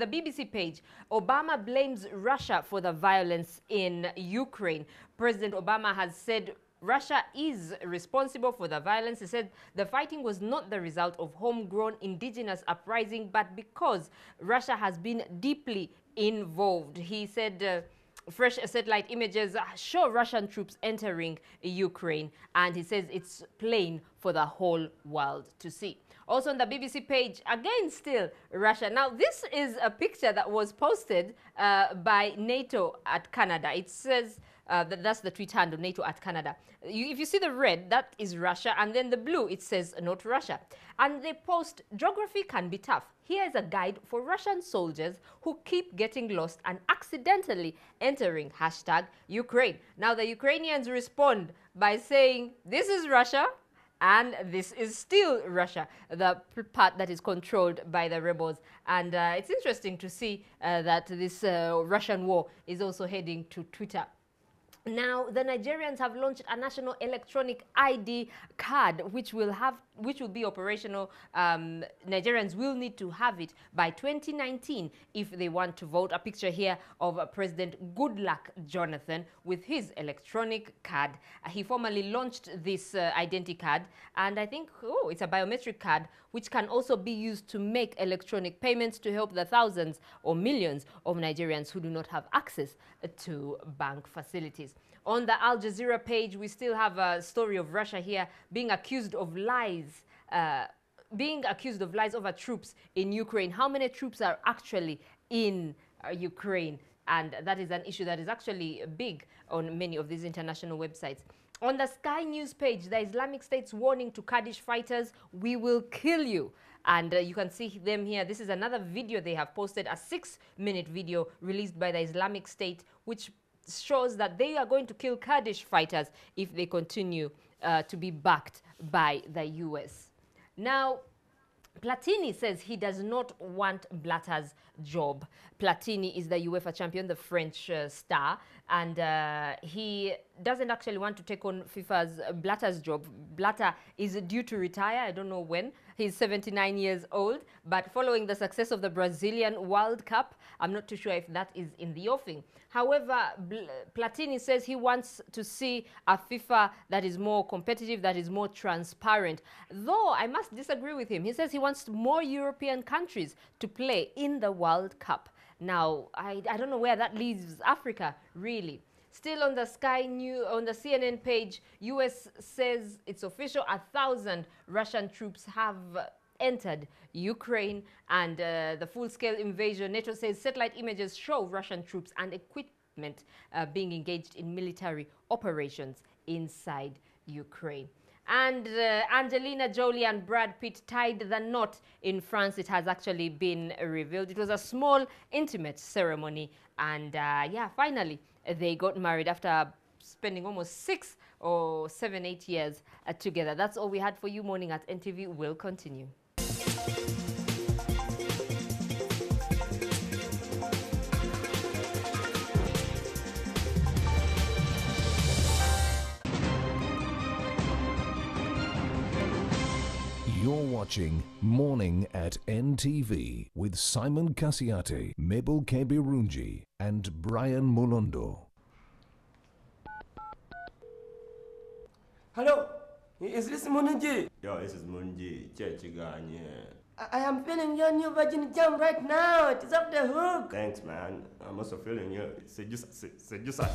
BBC page. Obama blames Russia for the violence in Ukraine. President Obama has said Russia is responsible for the violence. He said the fighting was not the result of homegrown indigenous uprising, but because Russia has been deeply involved. He said fresh satellite images show Russian troops entering Ukraine, and he says it's plain for the whole world to see. Also on the BBC page, again still Russia. Now this is a picture that was posted by NATO at Canada. It says that's the tweet handle, NATO at Canada. If you see the red, that is Russia, and then the blue, it says not Russia. And they post, geography can be tough. Here is a guide for Russian soldiers who keep getting lost and accidentally entering #Ukraine. Now the Ukrainians respond by saying, this is Russia, and this is still Russia, the part that is controlled by the rebels. And it's interesting to see that this Russian war is also heading to Twitter. Now, the Nigerians have launched a national electronic ID card, which will be operational. Nigerians will need to have it by 2019 if they want to vote. A picture here of President Goodluck Jonathan with his electronic card. He formally launched this identity card, and I think, it's a biometric card, which can also be used to make electronic payments to help the thousands or millions of Nigerians who do not have access to bank facilities. On the Al Jazeera page, we still have a story of Russia here being accused of lies over troops in Ukraine. How many troops are actually in Ukraine? And that is an issue that is actually big on many of these international websites. On the Sky News page, the Islamic State's warning to Kurdish fighters, we will kill you. And you can see them here. This is another video they have posted, a 6-minute video released by the Islamic State, which shows that they are going to kill Kurdish fighters if they continue to be backed by the US. Now, Platini says he does not want Blatter's job. Platini is the UEFA champion, the French star, and he doesn't actually want to take on FIFA's Blatter's job. Blatter is due to retire, I don't know when. He's 79 years old, but following the success of the Brazilian World Cup, I'm not too sure if that is in the offing. However, Platini says he wants to see a FIFA that is more competitive, that is more transparent. Though I must disagree with him. He says he wants more European countries to play in the World Cup. Now, I don't know where that leaves Africa, really. Still on the Sky News, on the CNN page, US says it's official, 1,000 Russian troops have entered Ukraine, and the full-scale invasion. NATO says satellite images show Russian troops and equipment being engaged in military operations inside Ukraine. And Angelina Jolie and Brad Pitt tied the knot in France. It has actually been revealed. It was a small, intimate ceremony, and yeah, finally they got married after spending almost 6 or 7, 8 years together. That's all we had for you. Morning at NTV will continue. You're watching Morning at NTV with Simon Kasiate, Mabel Kebirunji, and Brian Molondo. Hello, is this Munji? Yo, this is Munji. I am feeling your new Virgin Jam right now. It is off the hook. Thanks, man. I'm also feeling you. Seducer.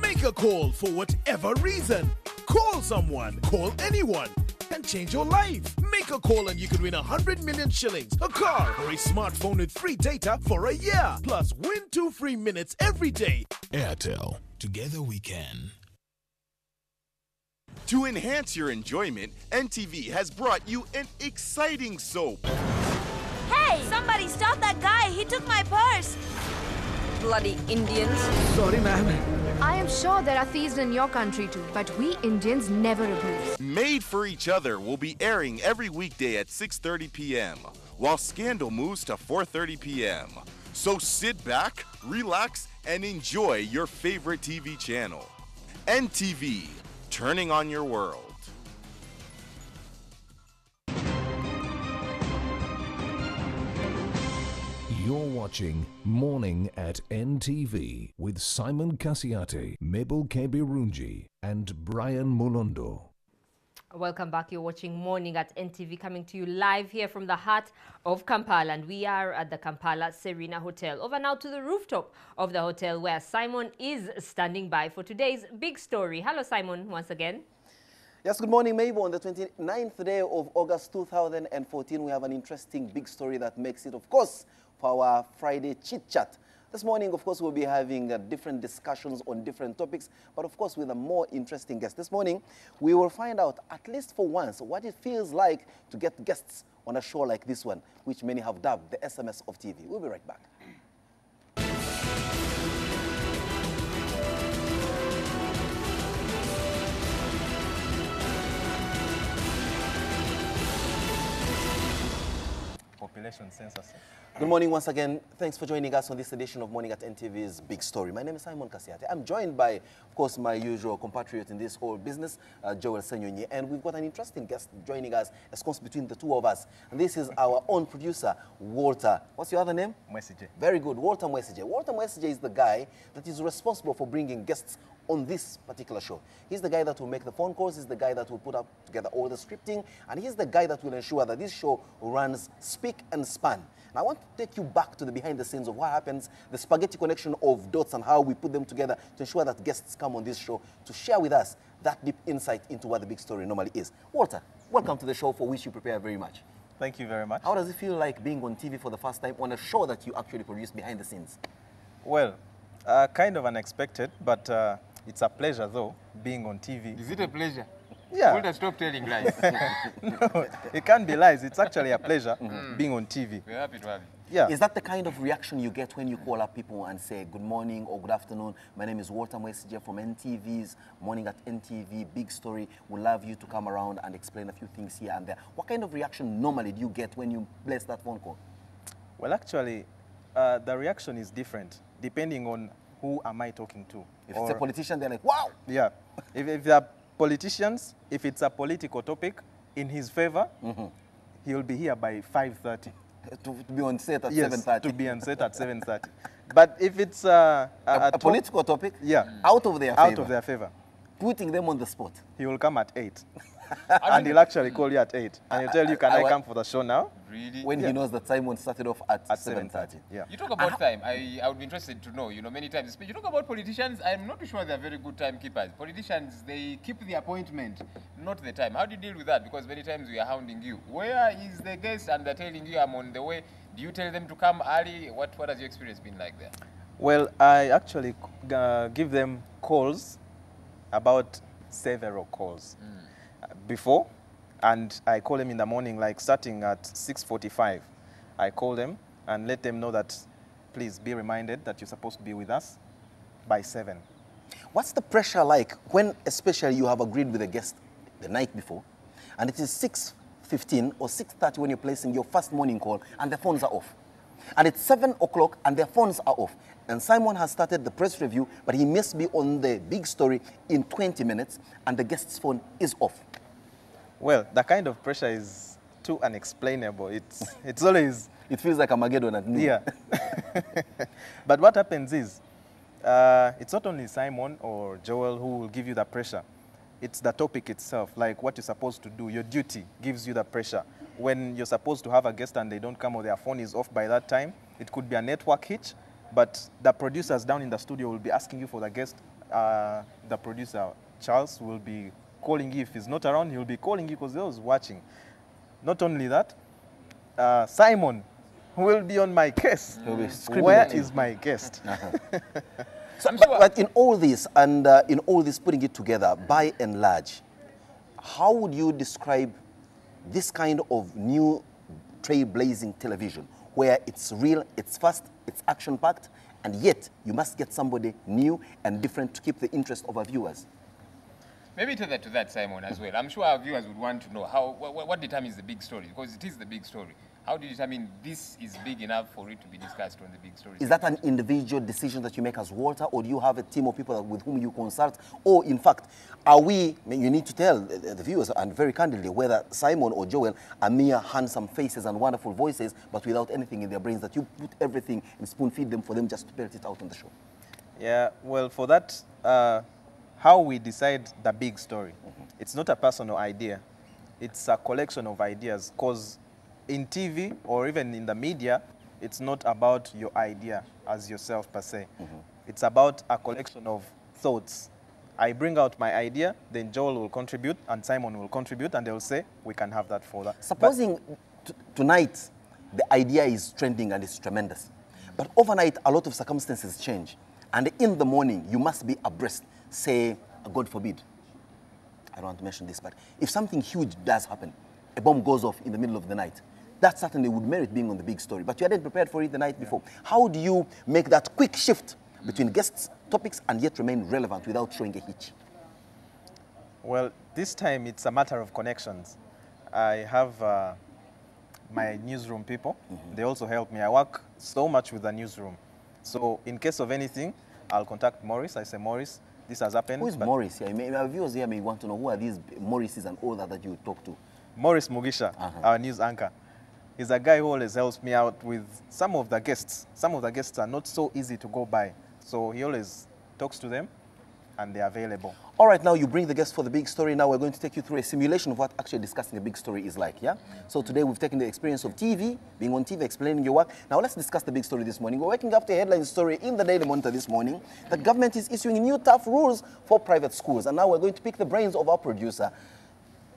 Make a call for whatever reason. Call someone, call anyone, and change your life. Make a call and you could win 100 million shillings, a car, or a smartphone with free data for a year. Plus, win 2 free minutes every day. Airtel. Together we can. To enhance your enjoyment, NTV has brought you an exciting soap. Hey, somebody stop that guy. He took my purse. Bloody Indians. Sorry, ma'am. I am sure there are thieves in your country too, but we Indians never abuse. Made for Each Other will be airing every weekday at 6:30 p.m., while Scandal moves to 4:30 p.m. So sit back, relax, and enjoy your favorite TV channel. NTV, turning on your world. You're watching Morning at NTV with Simon Kasiate, Mabel Kebirunji, and Brian Mulondo. Welcome back. You're watching Morning at NTV, coming to you live here from the heart of Kampala, and we are at the Kampala Serena Hotel. Over now to the rooftop of the hotel where Simon is standing by for today's big story. Hello, Simon, once again. Yes, good morning, Mabel. On the 29th day of August 2014, we have an interesting big story that makes it, of course, for our Friday chit-chat. This morning, of course, we'll be having different discussions on different topics, but of course with a more interesting guest. This morning, we will find out, at least for once, what it feels like to get guests on a show like this one, which many have dubbed the SMS of TV. We'll be right back. Population census. Good morning once again. Thanks for joining us on this edition of Morning at NTV's Big Story. My name is Simon Kasiate. I'm joined by, of course, my usual compatriot in this whole business, Joel Senyonyi, and we've got an interesting guest joining us, a scones between the two of us. And this is our own producer, Walter. What's your other name? Mwesije. Very good, Walter Mwesije. Walter Mwesije is the guy that is responsible for bringing guests on this particular show. He's the guy that will make the phone calls, he's the guy that will put up together all the scripting, and he's the guy that will ensure that this show runs spick and span. Now, I want to take you back to the behind the scenes of what happens, the spaghetti connection of dots and how we put them together to ensure that guests come on this show to share with us that deep insight into what the big story normally is. Walter, welcome to the show, for which you prepare very much. Thank you very much. How does it feel like being on TV for the first time on a show that you actually produce behind the scenes? Well, kind of unexpected, but it's a pleasure, though, being on TV. Is it a pleasure? Yeah. Walter, stop telling lies. No, it can't be lies. It's actually a pleasure being on TV. We're happy to have you. Yeah. Is that the kind of reaction you get when you call up people and say, good morning or good afternoon, my name is Walter Mwesije from NTV's Morning at NTV, Big Story. We'd love you to come around and explain a few things here and there. What kind of reaction normally do you get when you place that phone call? Well, actually, the reaction is different depending on who am I talking to. If it's a politician, they're like, wow! Yeah. If they are politicians, if it's a political topic in his favor, he'll be here by 5:30. To be on set at 7:30. Yes, to be on set at 7:30. But if it's a political topic, yeah, out of their favor. Out of their favor. Putting them on the spot. He will come at 8. And he'll actually call you at 8. And he'll tell you, can I come for the show now? Really? When he knows that Simon started off at 7:30. Yeah. You talk about time. I would be interested to know, you know, many times. You talk about politicians, I'm not too sure they're very good timekeepers. Politicians, they keep the appointment, not the time. How do you deal with that? Because many times we are hounding you. Where is the guest? And they're telling you I'm on the way. Do you tell them to come early? What has your experience been like there? Well, I actually give them calls, about several calls before, and I call them in the morning, like starting at 6:45. I call them and let them know that, please be reminded that you're supposed to be with us by 7. What's the pressure like when especially you have agreed with a guest the night before, and it is 6:15 or 6:30 when you're placing your first morning call and the phones are off? And it's 7 o'clock and their phones are off. And Simon has started the press review, but he must be on the big story in 20 minutes, and the guest's phone is off. Well, the kind of pressure is too unexplainable. It's always... It feels like Armageddon at noon. Yeah. But what happens is, it's not only Simon or Joel who will give you the pressure. It's the topic itself, like what you're supposed to do. Your duty gives you the pressure. When you're supposed to have a guest and they don't come or their phone is off by that time, it could be a network hitch, but the producers down in the studio will be asking you for the guest. The producer, Charles, will be calling you. If he's not around, he'll be calling you because he was watching. Not only that, Simon will be on my case. Where is my guest? So, but in all this, and in all this putting it together, by and large, how would you describe this kind of new trailblazing television, where it's real, it's fast, it's action-packed, and yet you must get somebody new and different to keep the interest of our viewers? Maybe to that, Simon, as well. I'm sure our viewers would want to know what determines the big story, because it is the big story. How do you determine this is big enough for it to be discussed on the big story? Is that an individual decision that you make as Walter, or do you have a team of people with whom you consult? Or, in fact, are we, you need to tell the viewers, and very candidly, whether Simon or Joel are mere handsome faces and wonderful voices, but without anything in their brains, that you put everything and spoon-feed them for them just to pelt it out on the show? Yeah, well, for that, how we decide the big story, it's not a personal idea. It's a collection of ideas, because in TV or even in the media, it's not about your idea as yourself per se. It's about a collection of thoughts. I bring out my idea, then Joel will contribute and Simon will contribute, and they'll say, we can have that for that. Supposing tonight the idea is trending and it's tremendous, but overnight a lot of circumstances change, and in the morning you must be abreast. Say, God forbid, I don't want to mention this, but if something huge does happen, a bomb goes off in the middle of the night, that certainly would merit being on the big story, but you hadn't prepared for it the night before. How do you make that quick shift between guests, topics, and yet remain relevant without showing a hitch? Well, this time it's a matter of connections. I have my newsroom people. They also help me. I work so much with the newsroom. So in case of anything, I'll contact Maurice. I say, Maurice, this has happened. Who is Maurice? Yeah, our viewers here may want to know who are these Maurices and all that you talk to. Maurice Mugisha, our news anchor. He's a guy who always helps me out with some of the guests. Some of the guests are not so easy to go by. So he always talks to them and they're available. All right, now you bring the guests for the big story. Now we're going to take you through a simulation of what actually discussing a big story is like, yeah? So today we've taken the experience of TV, being on TV, explaining your work. Now let's discuss the big story this morning. We're waking up to a headline story in the Daily Monitor this morning. The government is issuing new tough rules for private schools. And now we're going to pick the brains of our producer,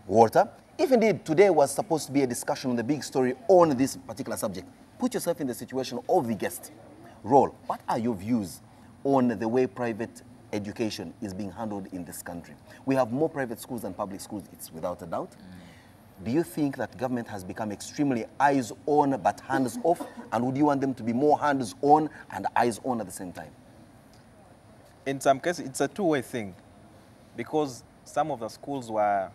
Walter. If indeed today was supposed to be a discussion on the big story on this particular subject, put yourself in the situation of the guest role. What are your views on the way private education is being handled in this country? We have more private schools than public schools, it's without a doubt. Do you think that government has become extremely eyes-on but hands-off? And would you want them to be more hands-on and eyes-on at the same time? In some cases, it's a two-way thing, because some of the schools were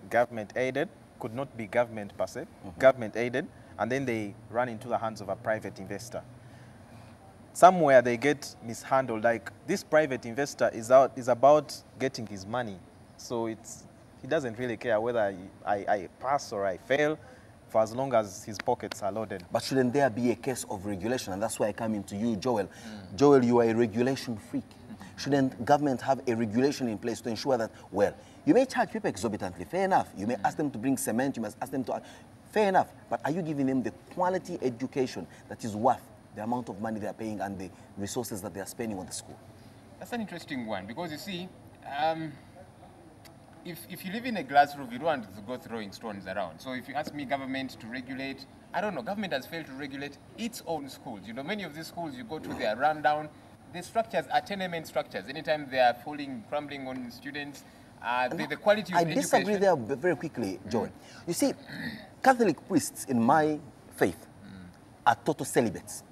government-aided, could not be government per se, government-aided, and then they run into the hands of a private investor. Somewhere they get mishandled, like this private investor is about getting his money. So he doesn't really care whether I pass or I fail, for as long as his pockets are loaded. But shouldn't there be a case of regulation? And that's why I come into you, Joel. Joel, you are a regulation freak. Shouldn't government have a regulation in place to ensure that, well, you may charge people exorbitantly, fair enough. You may ask them to bring cement, you must ask them to, fair enough. But are you giving them the quality education that is worth the amount of money they are paying and the resources that they are spending on the school? That's an interesting one, because you see, if you live in a glass roof, you don't want to go throwing stones around. So if you ask me government to regulate, I don't know, government has failed to regulate its own schools. You know, many of these schools you go to, they are run down. The structures are tenement structures. Anytime they are crumbling on students, the quality of education... I disagree there very quickly, Joel. You see, Catholic priests in my faith are total celibates.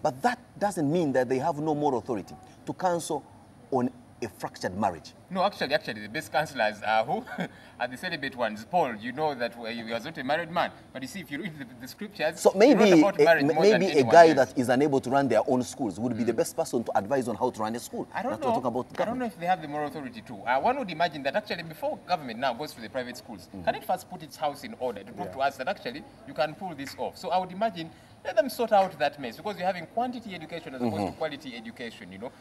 But that doesn't mean that they have no moral authority to counsel on a fractured marriage. No, actually, the best counselors are who? Are the celibate ones. Paul, you know that he was not a married man. But you see, if you read the scriptures, so maybe a guy else. that is unable to run their own schools would be the best person to advise on how to run a school. I don't know if they have the moral authority too. One would imagine that actually before government now goes to the private schools, can it first put its house in order to prove to us that actually you can pull this off? So I would imagine let them sort out that mess, because you're having quantity education as opposed to quality education, you know.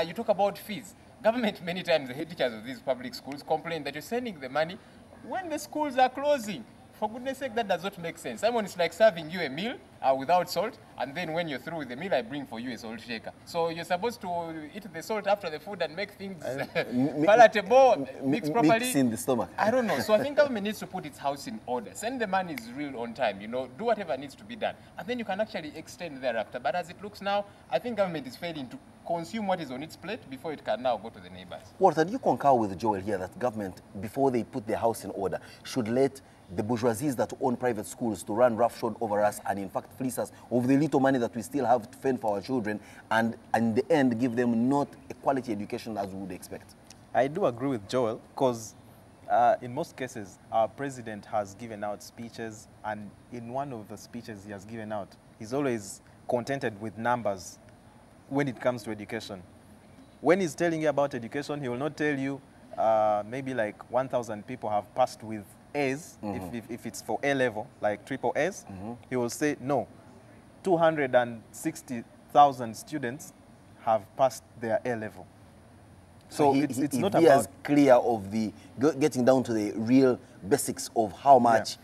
You talk about fees. Government, many times, the head teachers of these public schools complain that you're sending the money when the schools are closing. For goodness sake, that does not make sense. Someone is like serving you a meal without salt, and then when you're through with the meal, I bring for you a salt shaker. So you're supposed to eat the salt after the food and make things palatable, mix properly. Mix in the stomach. I don't know. So I think government needs to put its house in order. Send the money is real on time, you know, do whatever needs to be done. And then you can actually extend thereafter. But as it looks now, I think government is failing to consume what is on its plate before it can now go to the neighbors. Walter, do you concur with Joel here that government, before they put their house in order, should let the bourgeoisies that own private schools to run roughshod over us and in fact fleece us of the little money that we still have to fend for our children, and in the end give them not a quality education as we would expect? I do agree with Joel, because In most cases, our president has given out speeches, and in one of the speeches he has given out, he's always contented with numbers when it comes to education. When he's telling you about education, he will not tell you maybe like 1,000 people have passed with A's, if it's for A level, like triple A's. He will say, no, 260,000 students have passed their A level. So it's not he about is clear of the getting down to the real basics of how much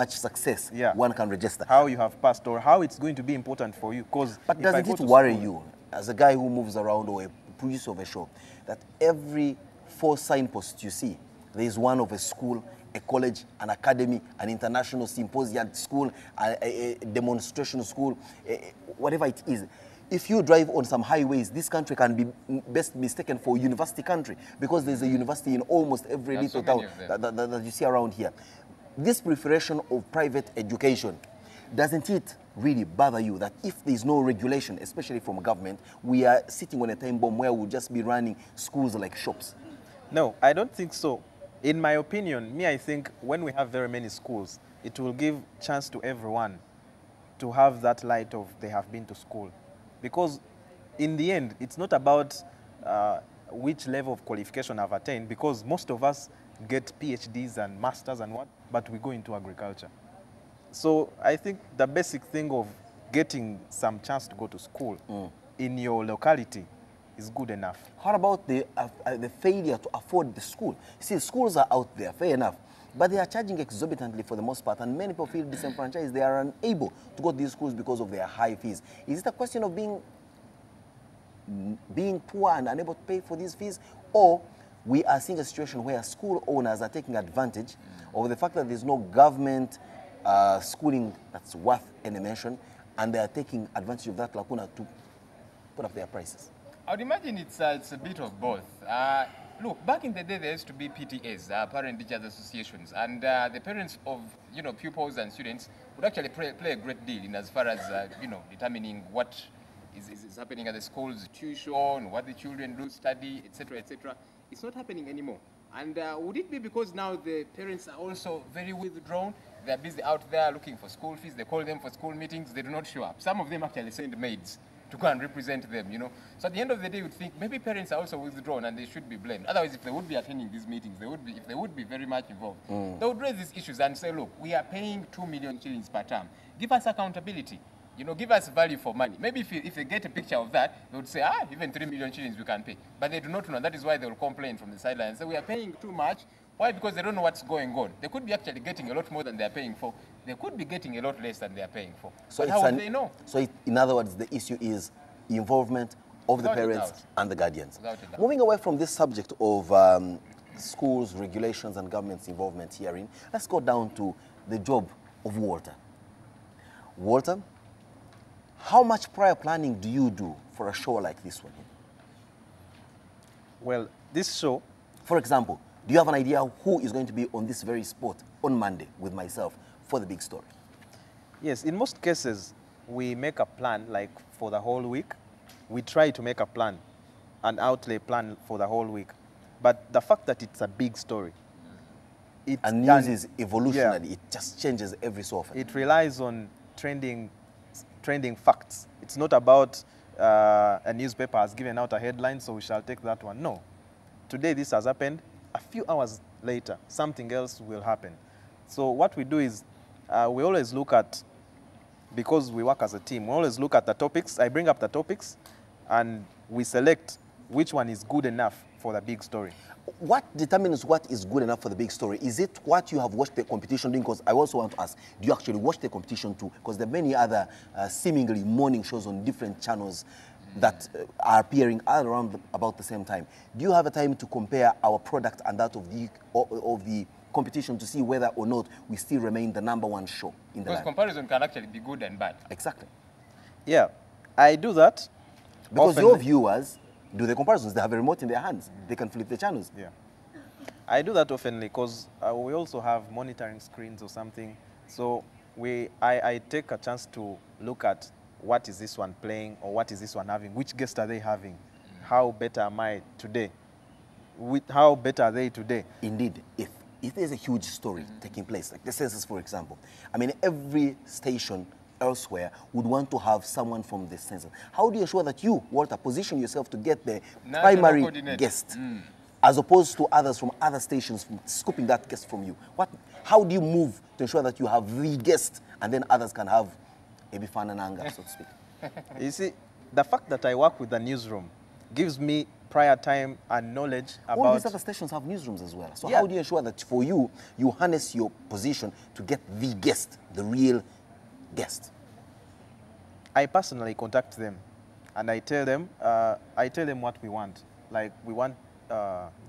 success one can register. How you have passed, or how it's going to be important for you. But doesn't it worry you, as a guy who moves around or a producer of a show, that every 4 signposts you see, there is one of a school, a college, an academy, an international symposium school, a demonstration school, whatever it is. If you drive on some highways, this country can be best mistaken for a university country, because there's a university in almost every little town that you see around here. This proliferation of private education, doesn't it really bother you that if there's no regulation, especially from government, we are sitting on a time bomb where we'll just be running schools like shops? No, I don't think so. In my opinion, I think when we have very many schools, it will give chance to everyone to have that light of they have been to school. Because in the end, it's not about which level of qualification I've attained, because most of us get PhDs and masters and what, but we go into agriculture. So I think the basic thing of getting some chance to go to school in your locality is good enough. How about the failure to afford the school? See, schools are out there, fair enough, but they are charging exorbitantly for the most part, and many people feel disenfranchised. They are unable to go to these schools because of their high fees. Is it a question of being poor and unable to pay for these fees, or we are seeing a situation where school owners are taking advantage of the fact that there's no government schooling that's worth any mention, and they are taking advantage of that lacuna to put up their prices? I would imagine it's a bit of both. Look, back in the day, there used to be PTAs, Parent Teachers Associations, and the parents of pupils and students would actually play a great deal in as far as determining what is happening at the school's tuition, what the children do study, etc., etc. It's not happening anymore. And would it be because now the parents are also very withdrawn? They're busy out there looking for school fees. They call them for school meetings. They do not show up. Some of them actually send maids to go and represent them, So at the end of the day, you'd think maybe parents are also withdrawn and they should be blamed. Otherwise, if they would be attending these meetings, if they would be very much involved, they would raise these issues and say, look, we are paying 2 million shillings per term. Give us accountability. Give us value for money. Maybe if they get a picture of that, they would say, even 3 million shillings we can pay. But they do not know. That is why they will complain from the sidelines. So we are paying too much. Why? Because they don't know what's going on. They could be actually getting a lot more than they are paying for. They could be getting a lot less than they are paying for. So how would they know? So in other words, the issue is involvement of the parents and the guardians. Moving away from this subject of schools, regulations, and government's involvement herein, let's go down to the job of Walter. Walter, how much prior planning do you do for a show like this one? Well, this show... For example, do you have an idea who is going to be on this very spot on Monday with myself for the big story? Yes, in most cases, we make a plan, like for the whole week. We try to make a plan, an outlay plan for the whole week. But the fact that it's a big story, and news is evolutionary, it just changes every so often. It relies on trending facts. It's not about a newspaper has given out a headline, so we shall take that one. No. Today this has happened. A few hours later, something else will happen. So what we do is we always look at, because we work as a team, we always look at the topics. I bring up the topics, and we select which one is good enough for the big story. What determines what is good enough for the big story? Is it what you have watched the competition doing? Because I also want to ask, do you actually watch the competition too? Because there are many other seemingly morning shows on different channels that are appearing all around about the same time. Do you have a time to compare our product and that of the competition to see whether or not we still remain the #1 show in the land? Because comparison can actually be good and bad. Exactly. Yeah, I do that. Because your viewers do the comparisons. They have a remote in their hands. They can flip the channels. Yeah. I do that oftenly because we also have monitoring screens or something. So I take a chance to look at what is this one playing or what is this one having, which guest are they having, how better am I today. how better are they today? Indeed, if there's a huge story taking place, like the census, for example, I mean, every station elsewhere would want to have someone from the census. How do you ensure that you, Walter, position yourself to get the primary guest, as opposed to others from other stations scooping that guest from you? How do you move to ensure that you have the guest and then others can have a fun and anger, so to speak? You see, the fact that I work with the newsroom gives me prior time and knowledge about... All these other stations have newsrooms as well. So how do you ensure that for you, you harness your position to get the guest, the real guest? I personally contact them and I tell them what we want. Like, we want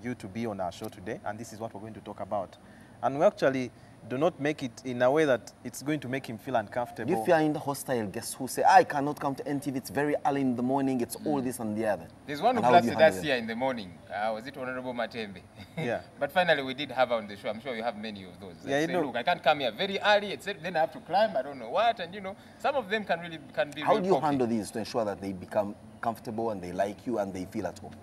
you to be on our show today, and this is what we're going to talk about. And we actually do not make it in a way that it's going to make him feel uncomfortable. Do you find hostile guests who say, I cannot come to NTV, it's very early in the morning, it's all this and the other? There's one who blasted us here in the morning. Was it Honorable Matembe? Yeah. But finally we did have her on the show. I'm sure you have many of those. Yeah, say, look, I can't come here very early, then I have to climb, I don't know what, and you know, some of them can be How do you handle these to ensure that they become comfortable and they like you and they feel at home?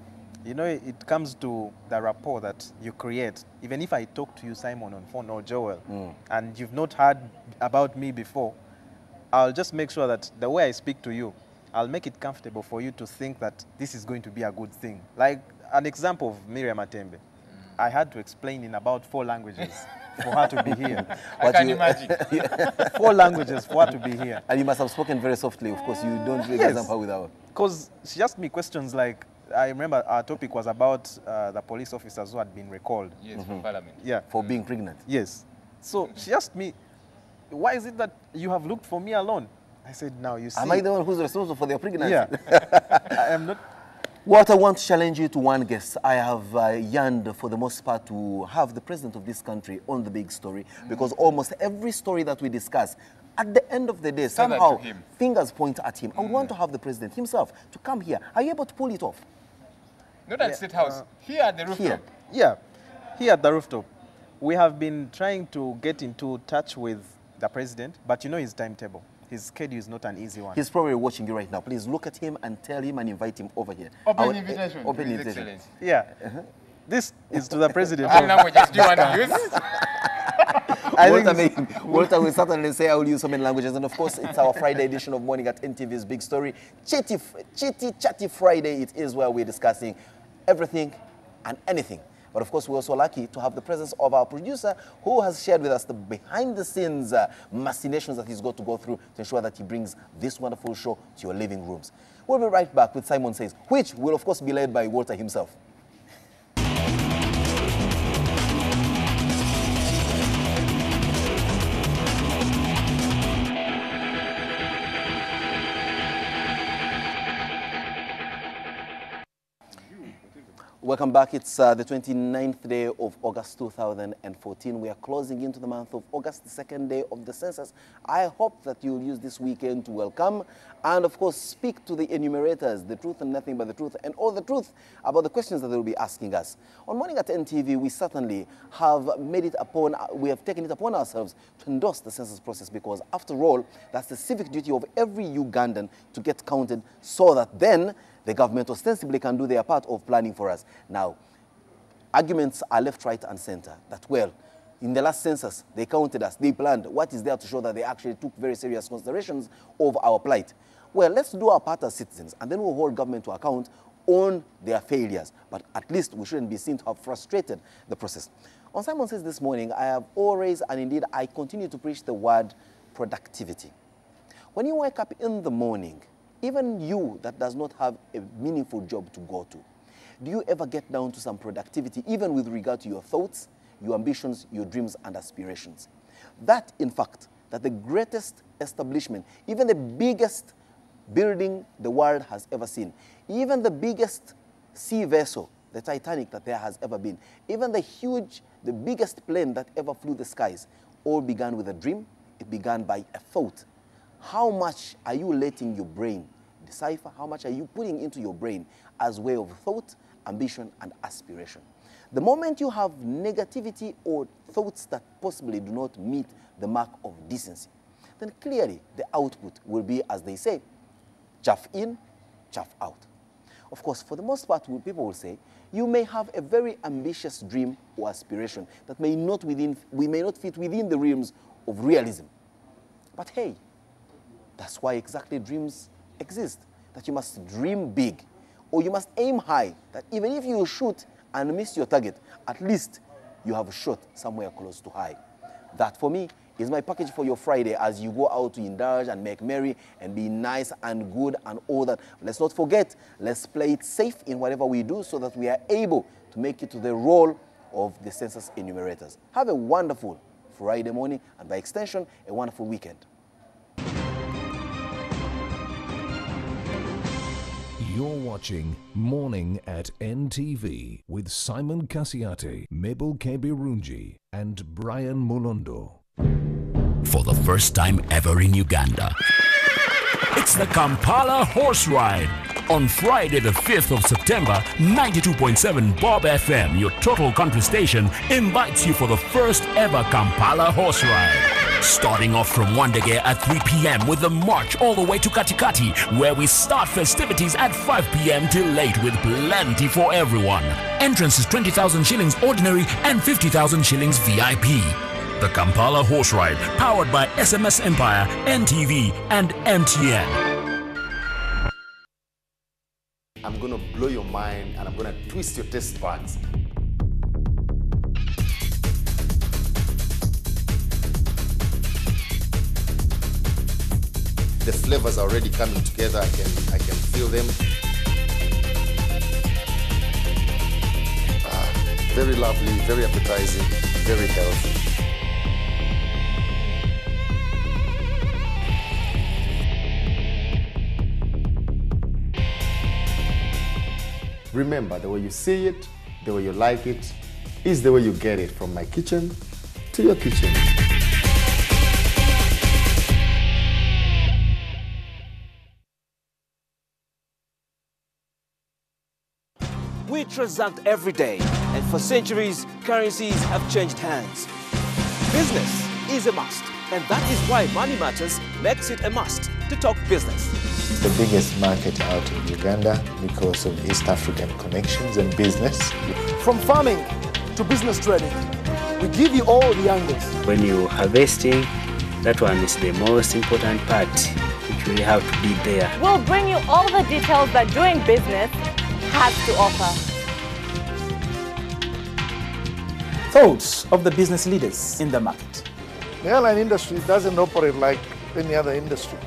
You know, it comes to the rapport that you create. Even if I talk to you, Simon, on phone or Joel, and you've not heard about me before, I'll just make sure that the way I speak to you, I'll make it comfortable for you to think that this is going to be a good thing. Like an example of Miriam Matembe. I had to explain in about 4 languages for her to be here. I can imagine. 4 languages for her to be here. And you must have spoken very softly. Of course, you don't really example her without. Because she asked me questions like, I remember our topic was about the police officers who had been recalled. Yes, from Parliament. Yeah. For being pregnant. Yes. So she asked me, why is it that you have looked for me alone? I said, now you see. Am I the one who's responsible for their pregnancy? Yeah. I am not. Walter, I want to challenge you to one guest. I have yearned for the most part to have the president of this country on the big story, because almost every story that we discuss, at the end of the day, somehow fingers point at him. I would want to have the president himself to come here. Are you able to pull it off? Not at State House, here at the rooftop. Yeah, here at the rooftop. We have been trying to get into touch with the president, but you know his timetable. His schedule is not an easy one. He's probably watching you right now. Please look at him and tell him and invite him over here. Open invitation. Open invitation. Yeah. This is to the president. What languages do you want to use? Walter will certainly say I will use so many languages. And of course, it's our Friday edition of Morning at NTV's Big Story. Chatty Friday it is, where we're discussing everything and anything. But of course, we're also lucky to have the presence of our producer, who has shared with us the behind-the-scenes machinations that he's got to go through to ensure that he brings this wonderful show to your living rooms. We'll be right back with Simon Says, which will of course be led by Walter himself. Welcome back. It's the 29th day of August 2014. We are closing into the month of August, the 2nd day of the census. I hope that you'll use this weekend to welcome and, of course, speak to the enumerators, the truth and nothing but the truth, and all the truth about the questions that they will be asking us. On Morning at NTV, we certainly have we have taken it upon ourselves to endorse the census process, because, after all, that's the civic duty of every Ugandan to get counted, so that then the government ostensibly can do their part of planning for us. Now, arguments are left, right, and center that, well, in the last census, they counted us, they planned. What is there to show that they actually took very serious considerations of our plight? Well, let's do our part as citizens, and then we'll hold government to account on their failures. But at least we shouldn't be seen to have frustrated the process. On Simon Says this morning, I have always, and indeed I continue to preach the word productivity. When you wake up in the morning, even you that does not have a meaningful job to go to, do you ever get down to some productivity, even with regard to your thoughts, your ambitions, your dreams and aspirations? That, in fact, that the greatest establishment, even the biggest building the world has ever seen, even the biggest sea vessel, the Titanic, that there has ever been, even the biggest plane that ever flew the skies, all began with a dream. It began by a thought. How much are you letting your brain decipher? How much are you putting into your brain as way of thought, ambition, and aspiration? The moment you have negativity or thoughts that possibly do not meet the mark of decency, then clearly the output will be, as they say, chaff in, chaff out. Of course, for the most part, people will say, you may have a very ambitious dream or aspiration that may not fit within the realms of realism. But hey, that's why exactly dreams exist, that you must dream big, or you must aim high, that even if you shoot and miss your target, at least you have shot somewhere close to high. That, for me, is my package for your Friday as you go out to indulge and make merry and be nice and good and all that. Let's not forget, let's play it safe in whatever we do so that we are able to make it to the role of the census enumerators. Have a wonderful Friday morning and by extension, a wonderful weekend. You're watching Morning at NTV with Simon Kasiate, Mabel Kebirunji and Brian Mulondo. For the first time ever in Uganda, it's the Kampala Horse Ride. On Friday the 5th of September, 92.7 Bob FM, your total country station, invites you for the first ever Kampala Horse Ride. Starting off from Wandege at 3 p.m. with the march all the way to Katikati, where we start festivities at 5 p.m. till late with plenty for everyone. Entrance is 20,000 shillings ordinary and 50,000 shillings VIP. The Kampala Horse Ride, powered by SMS Empire, NTV and MTN. I'm going to blow your mind and I'm going to twist your taste buds. The flavors are already coming together. I can feel them. Very lovely, very appetizing, very healthy. Remember, the way you see it, the way you like it, is the way you get it from my kitchen to your kitchen. We transact every day, and for centuries, currencies have changed hands. Business is a must, and that is why Money Matters makes it a must to talk business. It's the biggest market out in Uganda because of East African connections and business. From farming to business trading, we give you all the angles. When you're harvesting, that one is the most important part, which we have to be there. We'll bring you all the details that doing business has to offer. Thoughts of the business leaders in the market. The airline industry doesn't operate like any other industry,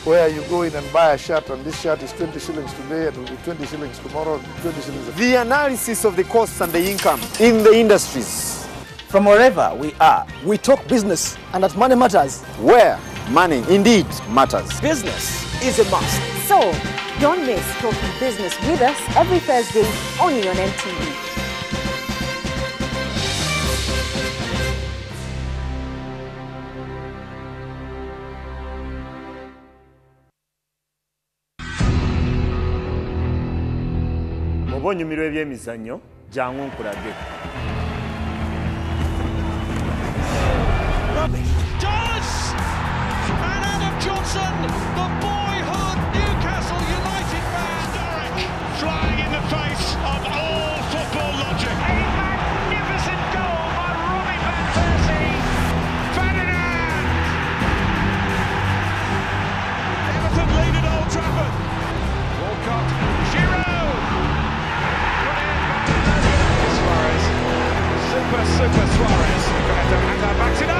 where you go in and buy a shirt and this shirt is 20 shillings today, it will be 20 shillings tomorrow, 20 shillings. The analysis of the costs and the income in the industries. From wherever we are, we talk business, and at Money Matters, where money indeed matters. Business is a must. So, don't miss talking business with us every Thursday only on NTV. Obonyumiro ebyemizannyo jangu nkulage. Does! And Adam Johnson, the boyhood Newcastle United man, Derek, flying in the face of all football logic. A magnificent goal by Robin van Persie. Ferdinand! Everton lead at Old Trafford. Walcott, Giroud. Suarez. Super Suarez. Hazard backs it up.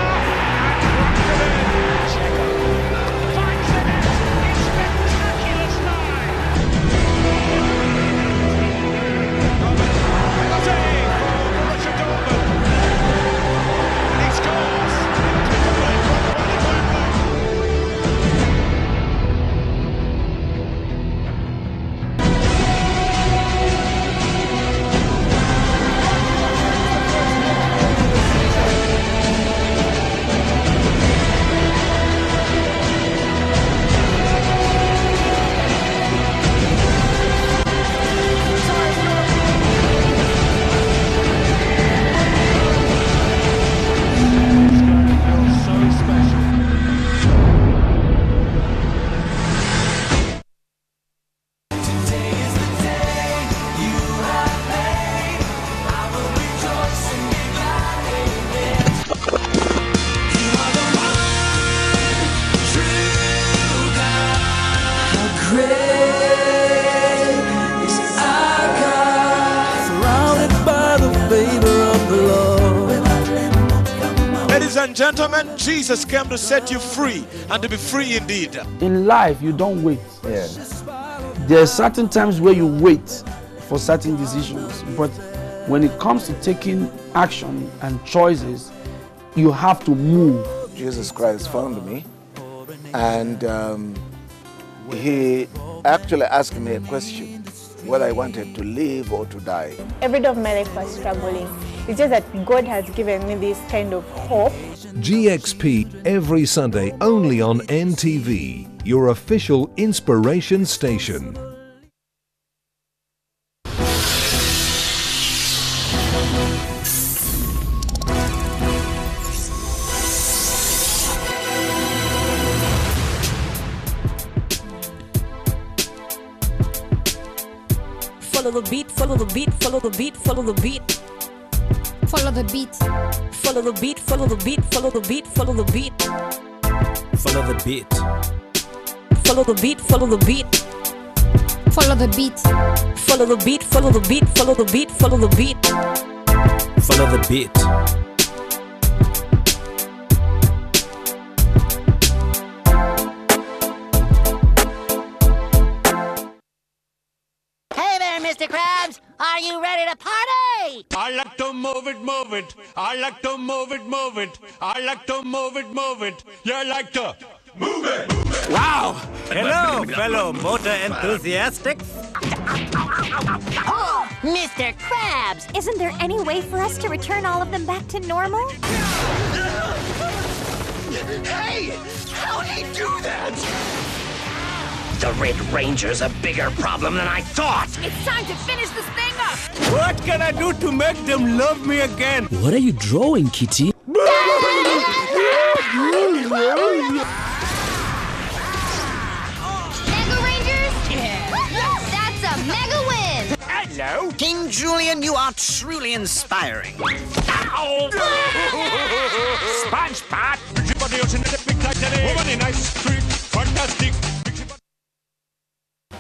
and gentlemen, Jesus came to set you free and to be free indeed. In life, you don't wait. Yeah. There are certain times where you wait for certain decisions, but when it comes to taking action and choices, you have to move. Jesus Christ found me, and he actually asked me a question, whether I wanted to live or to die. Every day of my life was struggling. It's just that God has given me this kind of hope. GXP every Sunday only on NTV, your official inspiration station. Follow the beat, follow the beat, follow the beat, follow the beat. Follow the beat. Follow the beat, follow the beat, follow the beat, follow the beat. Follow the beat. Follow the beat, follow the beat. Follow the beat. Follow the beat, follow the beat, follow the beat, follow the beat. Follow the beat. Hey there, Mr. Krabs! Are you ready to party? I like to move it, move it. I like to move it, move it. I like to move it, move it. You like to move it, move it. Wow! Hello, fellow motor enthusiastics. Oh, Mr. Krabs! Isn't there any way for us to return all of them back to normal? Hey! How'd he do that? The Red Ranger's a bigger problem than I thought! It's time to finish this thing up! What can I do to make them love me again? What are you drawing, Kitty? Mega Rangers? That's a mega win! Hello? King Julian, you are truly inspiring. Ow! SpongeBob! Fantastic!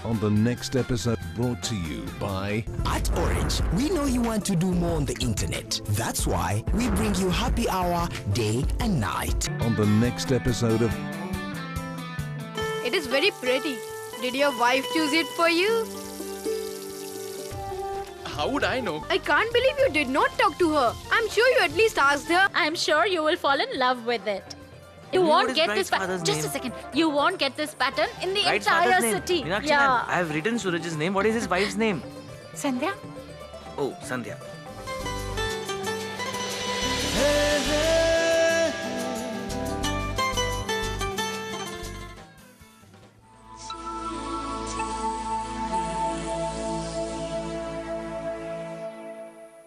On the next episode, brought to you by At Orange, we know you want to do more on the internet. That's why we bring you happy hour day and night. On the next episode of It is very pretty. Did your wife choose it for you? How would I know? I can't believe you did not talk to her. I'm sure you at least asked her. I'm sure you will fall in love with it. You won't get this pattern. Just a second. You won't get this pattern in the entire city. Meenakshi, Yeah. I have written Suraj's name. What is his wife's name? Sandhya? Oh, Sandhya.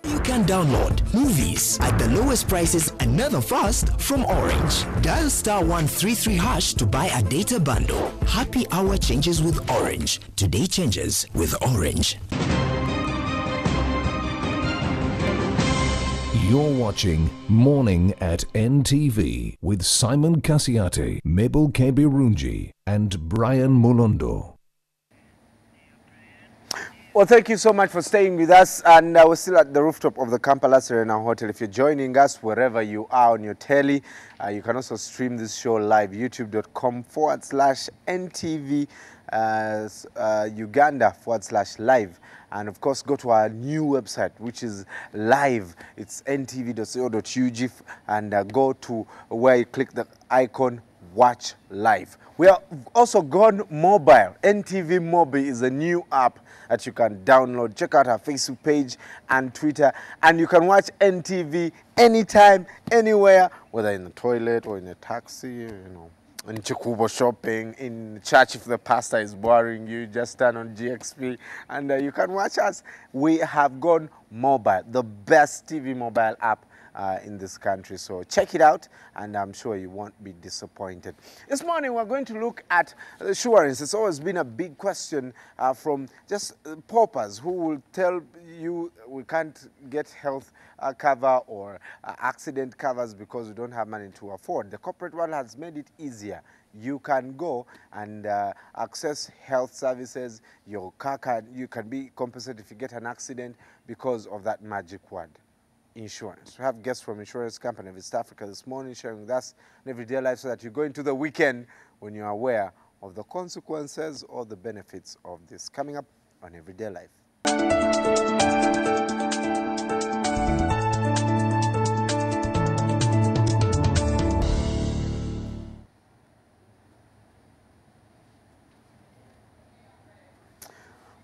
You can download movies at the lowest prices and never fast from Orange. Dial *133# to buy a data bundle. Happy hour changes with Orange. Today changes with Orange. You're watching Morning at NTV with Simon Kasiate, Mabel Kebirunji, and Brian Mulondo. Well, thank you so much for staying with us. And we're still at the rooftop of the Kampala Serena Hotel. If you're joining us wherever you are on your telly, you can also stream this show live, youtube.com/NTV Uganda /live. And of course, go to our new website, which is live. It's ntv.co.ug, and go to where you click the icon Watch Live. We have also gone mobile. NTV Mobile is a new app that you can download. Check out our Facebook page and Twitter, and you can watch NTV anytime, anywhere, whether in the toilet or in a taxi, you know, in Chikubo shopping, in church if the pastor is boring you, just turn on GXP and you can watch us. We have gone mobile, the best TV mobile app in this country. So check it out, and I'm sure you won't be disappointed. This morning, we're going to look at insurance. It's always been a big question from just paupers who will tell you we can't get health cover or accident covers because we don't have money to afford. The corporate world has made it easier. You can go and access health services. Your car you can be compensated if you get an accident because of that magic word, insurance. We have guests from insurance company of East Africa this morning sharing with us in everyday life so that you go into the weekend when you're aware of the consequences or the benefits of this. Coming up on Everyday Life.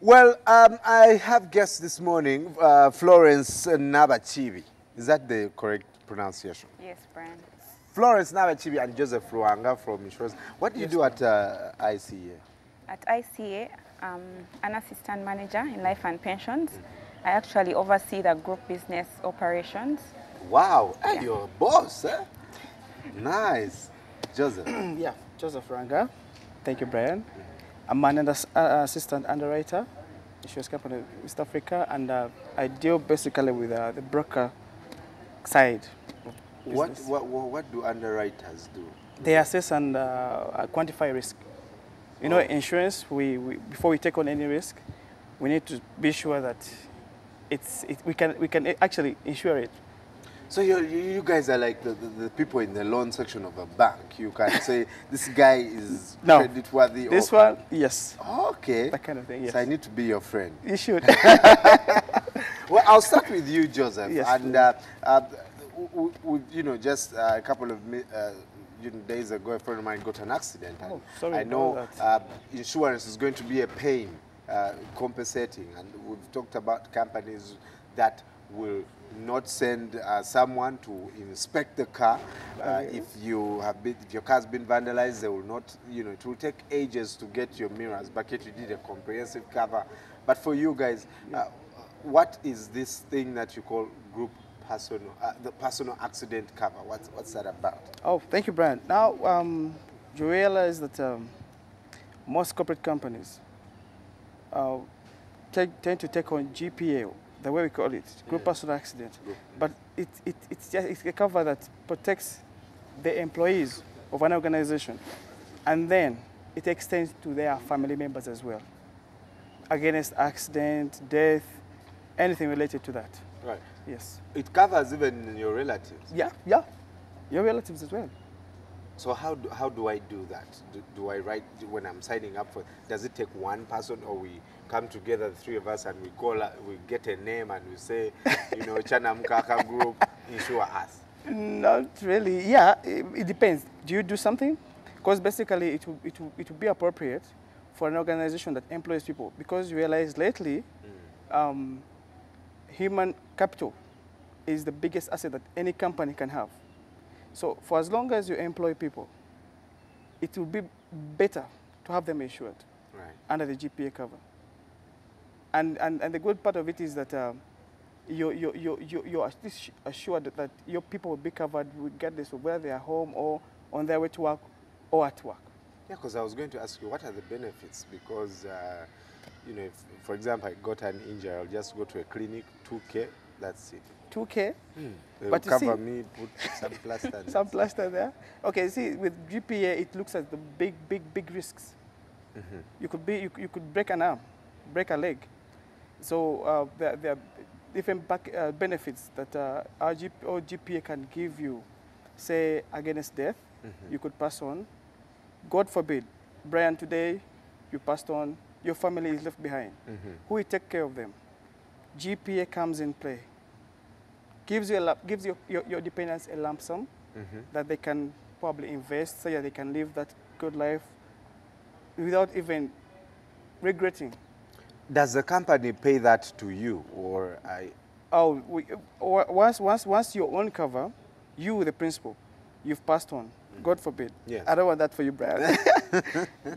Well, I have guests this morning, Florence Nabachibi. Is that the correct pronunciation? Yes, Brian. Florence Nabachibi and Joseph Ruanga from insurance. What do you do at ICA? At ICA, I'm an assistant manager in life and pensions. I actually oversee the group business operations. Wow, hey, you're a boss, eh? Nice. Joseph. Yeah, Joseph Ruanga. Thank you, Brian. I'm an assistant underwriter, insurance company in East Africa, and I deal basically with the broker side. What do underwriters do? They assess and quantify risk. You know, insurance, before we take on any risk, we need to be sure that we can actually insure it. So you guys are like the people in the loan section of a bank. You can say this guy is creditworthy. This one, yes. Okay. That kind of thing, yes. So I need to be your friend. You should. Well, I'll start with you, Joseph. Yes. And you know, just a couple of days ago, a friend of mine got an accident. And sorry I know about that. insurance is going to be a pain, compensating. And we've talked about companies that will not send someone to inspect the car. If your car's been vandalized, they will not, it will take ages to get your mirrors back. Yet you did a comprehensive cover. But for you guys, what is this thing that you call group the personal accident cover? What's that about? Oh, thank you, Brian. Now, you realize that most corporate companies tend to take on GPA, the way we call it, group personal accident. But it's a cover that protects the employees of an organization, and then it extends to their family members as well, against accident, death, anything related to that. Right. Yes. It covers even your relatives. Yeah, your relatives as well. So how do I do that? Do I write when I'm signing up for? Does it take one person, or we come together, the three of us, and we get a name and we say, Chana Mkaka Group, insure us? Not really. Yeah, it depends. Do you do something? Because basically it will be appropriate for an organization that employs people, because you realize lately, human capital is the biggest asset that any company can have. So for as long as you employ people, it will be better to have them insured under the GPA cover. And the good part of it is that you're assured that your people will be covered regardless of whether they are home or on their way to work or at work. Yeah, because I was going to ask you, what are the benefits? Because, if, for example, I got an injury, I'll just go to a clinic, 2K, that's it. 2K? They'll But cover me, put some plaster. Some plaster there. Okay, see, with GPA, it looks at the big risks. You could break an arm, break a leg. So there are different benefits that our GPA can give you. Say, against death, you could pass on. God forbid, Brian, today you passed on, your family is left behind. Who will take care of them? GPA comes in play. Gives your dependents a lump sum that they can probably invest so that they can live that good life without even regretting. Does the company pay that to you, or I? Oh, once you own cover, you, the principal, you've passed on. God forbid. Yes. I don't want that for you, Brian.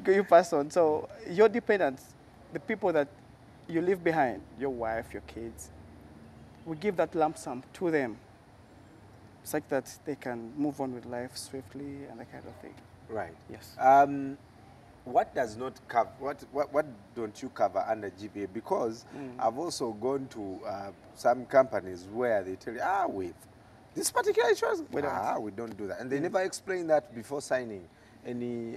You passed on. So your dependents, the people that you leave behind, your wife, your kids, we give that lump sum to them such that they can move on with life swiftly and that kind of thing. Right. Yes. What does not cover? What don't you cover under GPA? Because I've also gone to some companies where they tell you, with this particular insurance, we don't do that, and they never explain that before signing any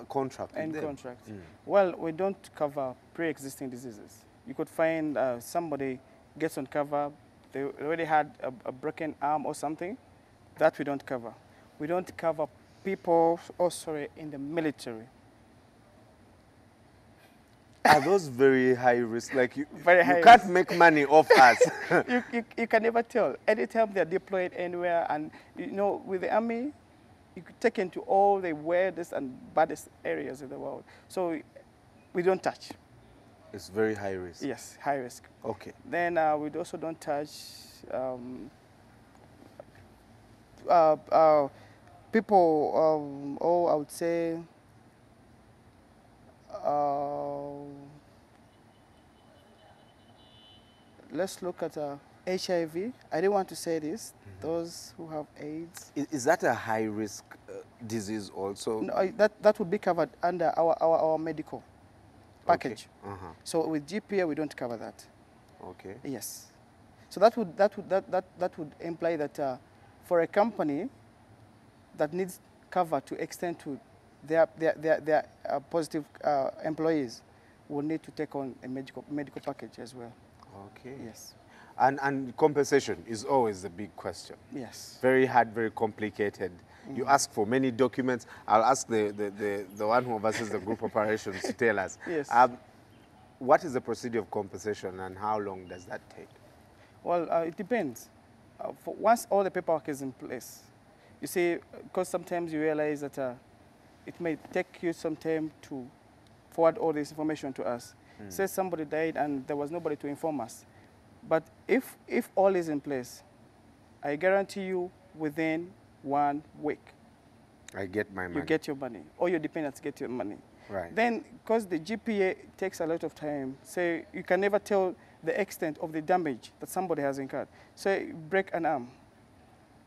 contract. Any contract. Well, we don't cover pre-existing diseases. You could find somebody gets on cover they already had a broken arm or something, that we don't cover. We don't cover people, in the military. Are those very high risk? Like you Very can't make money off us. you can never tell. Anytime they're deployed anywhere, and you know, with the army, you could take into all the weirdest and baddest areas in the world. So we don't touch. It's very high risk. Yes, high risk. Okay. Then we also don't touch people, I would say, let's look at HIV. I didn't want to say this. Those who have AIDS. Is that a high risk disease also? No, that would be covered under our medical package. Okay. So with GPA we don't cover that. Okay. Yes. So that would imply that for a company that needs cover to extend to their positive employees, will need to take on a medical package as well. Okay. Yes. And compensation is always the big question. Yes. Very hard, very complicated. You ask for many documents. I'll ask the one who oversees the group operations to tell us. Yes. What is the procedure of compensation and how long does that take? Well, it depends. Once all the paperwork is in place, you see, because sometimes you realize that it may take you some time to forward all this information to us. Say somebody died and there was nobody to inform us. But if all is in place, I guarantee you within 1 week, I get my money. You get your money. All your dependents get your money. Right. Then, because the GPA takes a lot of time, say you can never tell the extent of the damage that somebody has incurred. Say you break an arm.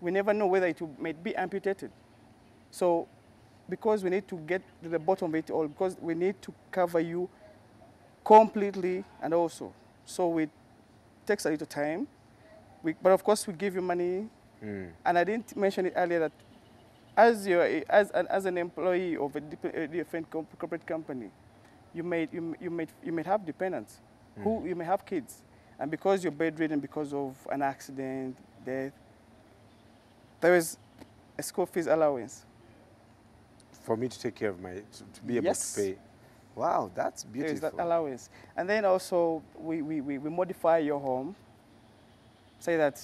We never know whether it may be amputated. So, because we need to get to the bottom of it all, because we need to cover you completely and also. So it takes a little time. But of course, we give you money. And I didn't mention it earlier that as an employee of a different corporate company, you may have dependents who you may have kids, and because you're bedridden because of an accident, death, there is a school fees allowance. For me to take care of to be able to pay. Wow, that's beautiful. There is that allowance. And then also we modify your home. Say that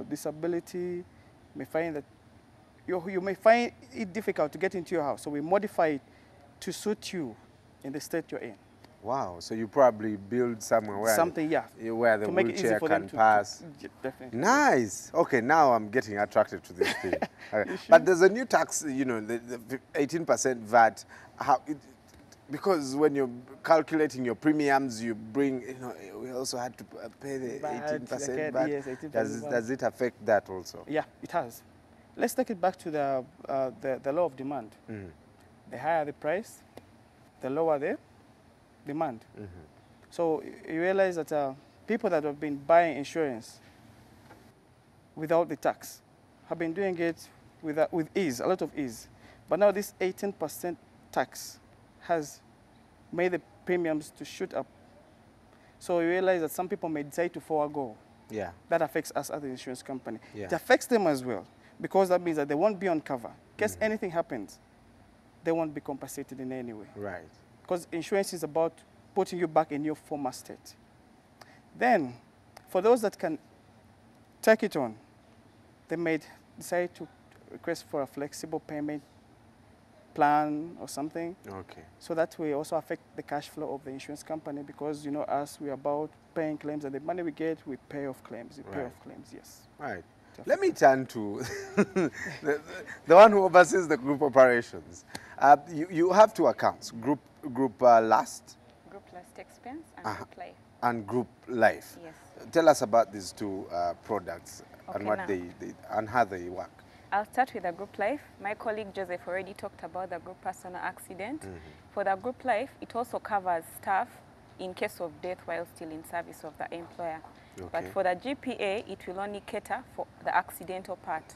disability may find that you may find it difficult to get into your house. So we modify it to suit you in the state you're in. Wow, so you probably build somewhere where where the wheelchair can pass. Definitely. Nice. Okay, now I'm getting attracted to this thing. Okay. But there's a new tax, the 18% VAT. Because when you're calculating your premiums, you bring, we also had to pay the 18% VAT. Yes, 18% Does it affect that also? Yeah, it has. Let's take it back to the law of demand. The higher the price, the lower the demand. So you realize that people that have been buying insurance without the tax have been doing it with ease, a lot of ease. But now this 18% tax has made the premiums to shoot up. So you realize that some people may decide to forego. Yeah. That affects us as an insurance company. Yeah. It affects them as well, because that means that they won't be on cover. In case anything happens, they won't be compensated in any way. Right. Because insurance is about putting you back in your former state. Then, for those that can take it on, they may decide to request for a flexible payment plan or something. Okay. So that will also affect the cash flow of the insurance company, because us, we're about paying claims, and the money we get, we pay off claims. We pay off claims, yes. Right. Let me turn to the one who oversees the group operations. You have two accounts, group last. Group last expense and group life. And group life. Yes. Tell us about these two products and what now. and how they work. I'll start with the group life. My colleague Joseph already talked about the group personal accident. For the group life, it also covers staff in case of death while still in service of the employer. Okay. But for the GPA, it will only cater for the accidental part.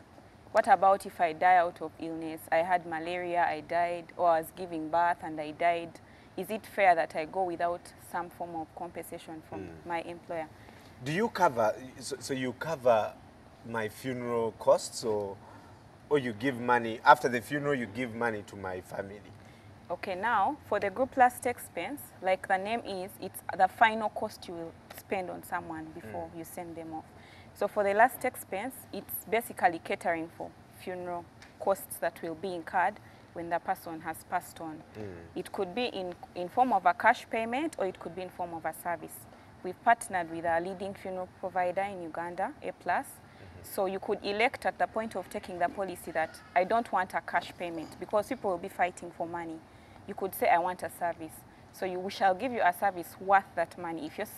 What about if I die out of illness? I had malaria, I died, or I was giving birth and I died. Is it fair that I go without some form of compensation from my employer? Do you cover, so you cover my funeral costs, or you give money, after the funeral you give money to my family? Okay, now for the group last expense, like the name is, it's the final cost you will spend on someone before you send them off. So for the last expense, it's basically catering for funeral costs that will be incurred when the person has passed on. It could be in form of a cash payment, or it could be in form of a service. We've partnered with a leading funeral provider in Uganda, A+. So you could elect at the point of taking the policy that I don't want a cash payment, because people will be fighting for money. You could say I want a service. So we shall give you a service worth that money. If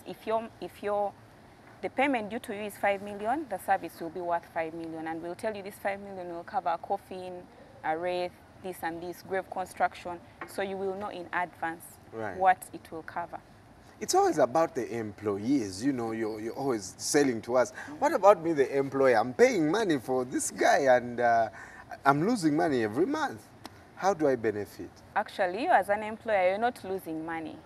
the payment due to you is 5 million, the service will be worth 5 million, and we'll tell you this 5 million will cover a coffin, a wreath, this and this, grave construction, so you will know in advance what it will cover. It's always about the employees, you know, you're always selling to us. What about me, the employer? I'm paying money for this guy, and I'm losing money every month. How do I benefit? Actually, you as an employer, you're not losing money.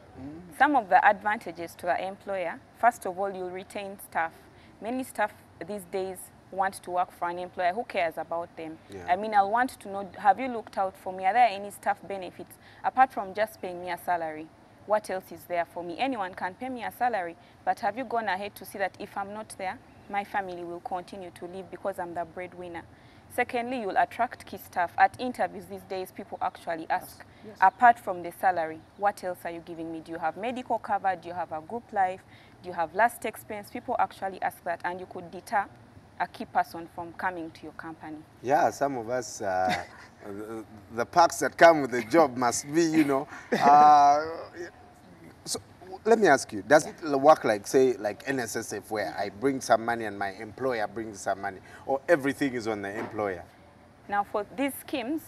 Some of the advantages to the employer, first of all, you'll retain staff. Many staff these days want to work for an employer who cares about them. I mean, I'll want to know, have you looked out for me? Are there any staff benefits apart from just paying me a salary? What else is there for me? Anyone can pay me a salary, but have you gone ahead to see that if I'm not there, my family will continue to live because I'm the breadwinner? Secondly, you'll attract key staff. At interviews these days, people actually ask, apart from the salary, what else are you giving me? Do you have medical cover? Do you have a group life? Do you have last expense? People actually ask that, and you could deter a key person from coming to your company. Yeah, some of us, the perks that come with the job must be, you know. So let me ask you, does it work like, say, like NSSF, where I bring some money and my employer brings some money, or everything is on the employer? Now, for these schemes,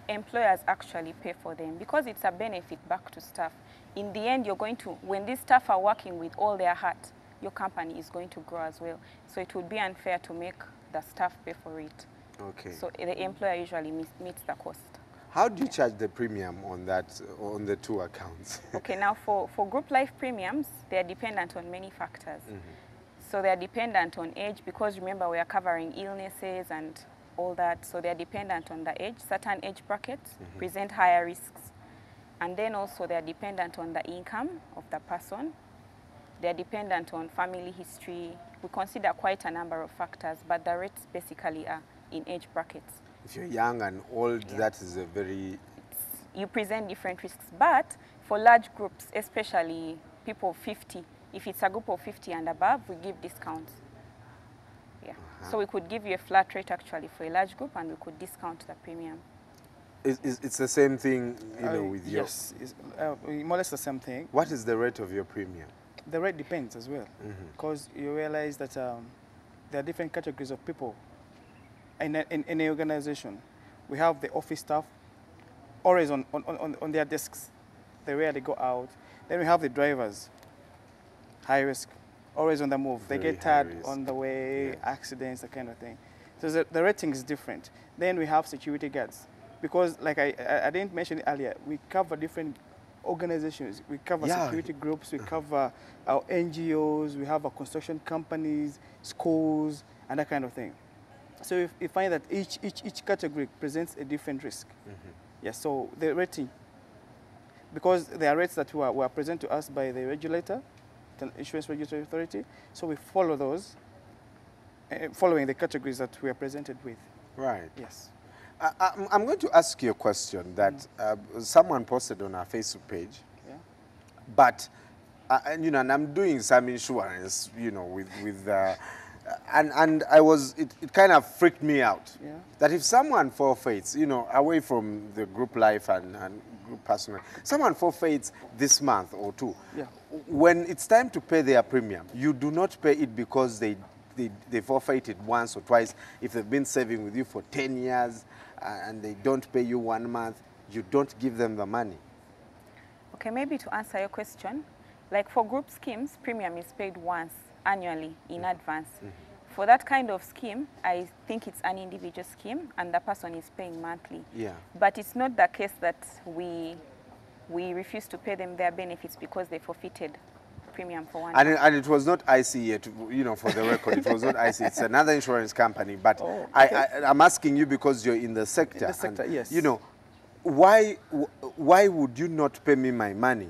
employers actually pay for them because it's a benefit back to staff. In the end, you're going to, when these staff are working with all their heart, your company is going to grow as well. So it would be unfair to make the staff pay for it. Okay. So the employer usually meets the cost. How do you charge the premium on that, on the two accounts? Okay, now for group life premiums, they are dependent on many factors. So they are dependent on age, because remember we are covering illnesses and all that. So they are dependent on the age. Certain age brackets present higher risks. And then also they are dependent on the income of the person. They are dependent on family history. We consider quite a number of factors, but the rates basically are in age brackets. If you're young and old, that is a very... You present different risks, but for large groups, especially people 50, if it's a group of 50 and above, we give discounts. Yeah. So we could give you a flat rate actually for a large group, and we could discount the premium. It's the same thing, you know, with your... Yes, it's more or less the same thing. What is the rate of your premium? The rate depends as well, because you realize that there are different categories of people in an organization. We have the office staff, always on their desks. They rarely go out. Then we have the drivers, high risk, always on the move. They get tired on the way, accidents, that kind of thing. So the rating is different. Then we have security guards, because like I didn't mention earlier, we cover different organizations. We cover security groups, we cover our NGOs, we have our construction companies, schools, and that kind of thing. So if you find that each category presents a different risk. Yes, so the rating, because there are rates that were present to us by the regulator, the Insurance Regulatory Authority, so we follow those, following the categories that we are presented with. Right. Yes. I'm going to ask you a question that someone posted on our Facebook page. Yeah. But, you know, and I'm doing some insurance, you know, with and it kind of freaked me out. Yeah. That if someone forfeits, you know, away from the group life and group personal, someone forfeits this month or two, when it's time to pay their premium, you do not pay it because they forfeited once or twice. If they've been saving with you for 10 years and they don't pay you 1 month, you don't give them the money. Okay, maybe to answer your question, like for group schemes, premium is paid once annually in advance. For that kind of scheme, I think it's an individual scheme and the person is paying monthly. Yeah. But it's not the case that we refuse to pay them their benefits because they forfeited premium for 1 And month. and it was not IC yet, you know, for the record. It was not IC. It's another insurance company. But I'm asking you because you're in the sector. In the sector, and, yes. You know, why would you not pay me my money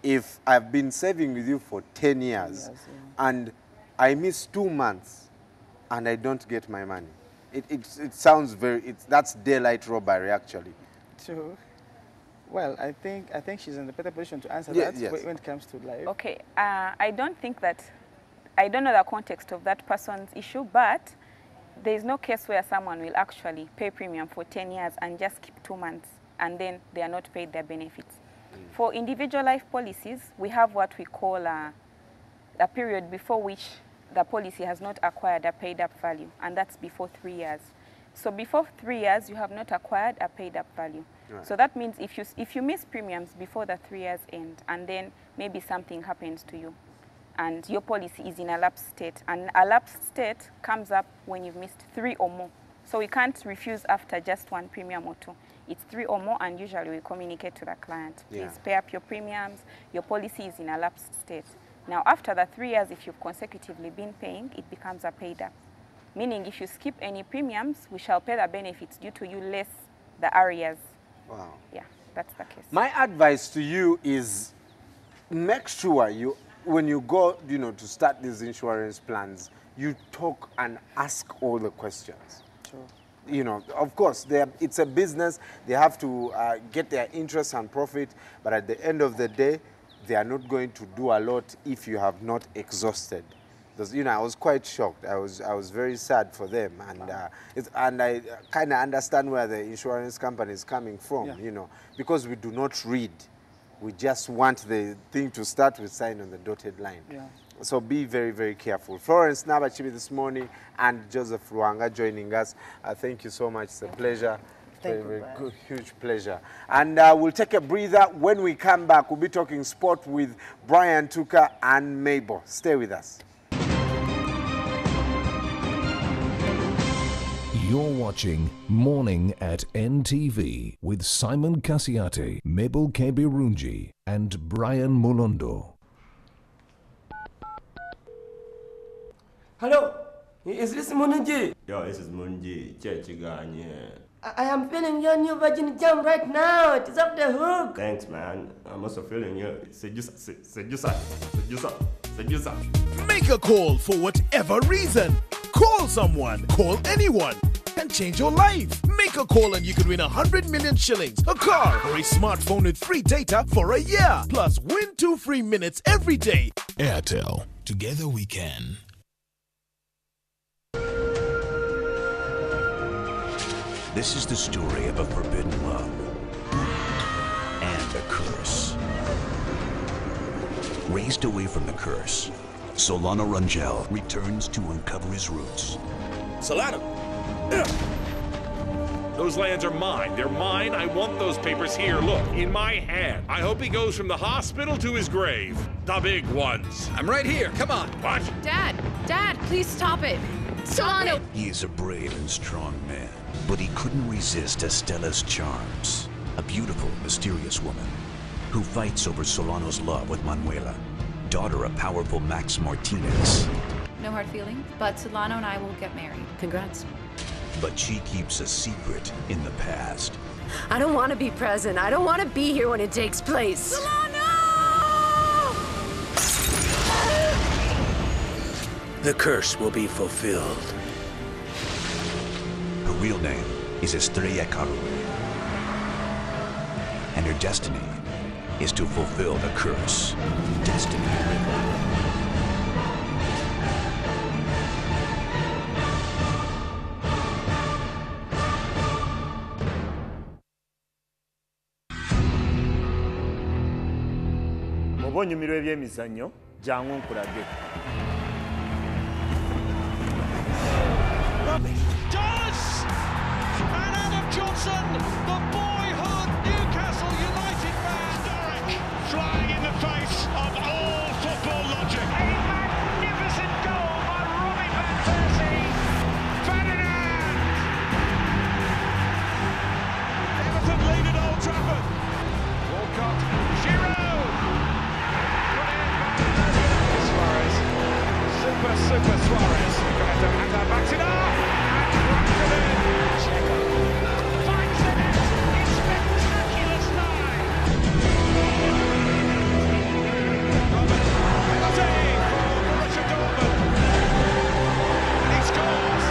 if I've been saving with you for 10 years and I miss 2 months and I don't get my money? It sounds that's daylight robbery, actually. True. Well, I think she's in a better position to answer that when it comes to life. Okay, I don't know the context of that person's issue, but there is no case where someone will actually pay premium for 10 years and just keep 2 months and then they are not paid their benefits. For individual life policies, we have what we call a period before which the policy has not acquired a paid-up value, and that's before 3 years. So before 3 years, you have not acquired a paid-up value. Right. So that means if you miss premiums before the 3 years end, and then maybe something happens to you, and your policy is in a lapsed state, and a lapsed state comes up when you've missed 3 or more. So we can't refuse after just 1 premium or 2. It's 3 or more, and usually we communicate to the client, please pay up your premiums, your policy is in a lapsed state. Now, after the 3 years, if you've consecutively been paying, it becomes a paid-up. Meaning, if you skip any premiums, we shall pay the benefits due to you less the arrears. Wow. Yeah, that's the case. My advice to you is make sure when you go, you know, to start these insurance plans, you talk and ask all the questions. Sure. You know, of course, it's a business. They have to get their interest and profit, but at the end of the day, they are not going to do a lot if you have not exhausted. Because, you know, I was quite shocked. I was very sad for them, and I kind of understand where the insurance company is coming from. You know, because we do not read, we just want the thing to start with sign on the dotted line. Yeah. So be very, very careful. Florence Nabachibi this morning and Joseph Ruanga joining us. Thank you so much. It's a pleasure. Very good, huge pleasure. And we'll take a breather. When we come back, we'll be talking sport with Brian Tuka and Mabel. Stay with us. You're watching Morning at NTV with Simon Kasiate, Mabel Kebirunji, and Brian Mulondo. Hello, is this Munji? Yo, this is Munji. I am feeling your new Virgin Jam right now. It is off the hook. Thanks, man. I'm also feeling you. Seducer. Make a call for whatever reason. Call someone, call anyone, and change your life. Make a call and you could win 100 million shillings, a car, or a smartphone with free data for a year. Plus, win 2 free minutes every day. Airtel. Together we can. This is the story of a forbidden love and a curse. Raised away from the curse, Solano Rangel returns to uncover his roots. Solano! Those lands are mine. They're mine. I want those papers here. Look, in my hand. I hope he goes from the hospital to his grave. The big ones. I'm right here. Come on. What? Dad, please stop it. Solano! He is a brave and strong man, but he couldn't resist Estella's charms. A beautiful, mysterious woman who fights over Solano's love with Manuela, daughter of powerful Max Martinez. No hard feelings, but Solano and I will get married. Congrats. But she keeps a secret in the past. I don't want to be present. I don't want to be here when it takes place. Solano! The curse will be fulfilled. Her real name is Estrella Caru. And her destiny is to fulfill the curse. Destiny River. Obonyumirwa ebyemizannyo jangu nkulage. Does! And Adam Johnson, the boyhood Newcastle United man, Derek, flying in the face of all football logic. A magnificent goal by Robin van Persie. Ferdinand! Everton lead at Old Trafford. Walcott, Giroud. Brilliant. super Suarez. Hazard backs it up and cracks it in. Checo finds the net in spectacular style. Penalty for Borussia Dortmund. And he scores.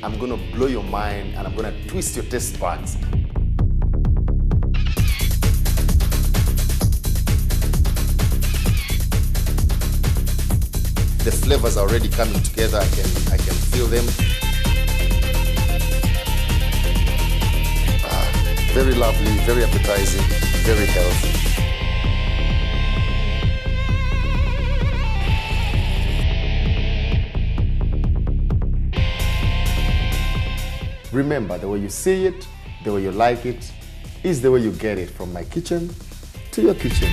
I'm going to blow your mind and I'm going to twist your taste buds. The flavors are already coming together. I can feel them. Very lovely, very appetizing, very healthy. Remember, the way you see it, the way you like it, is the way you get it from my kitchen to your kitchen.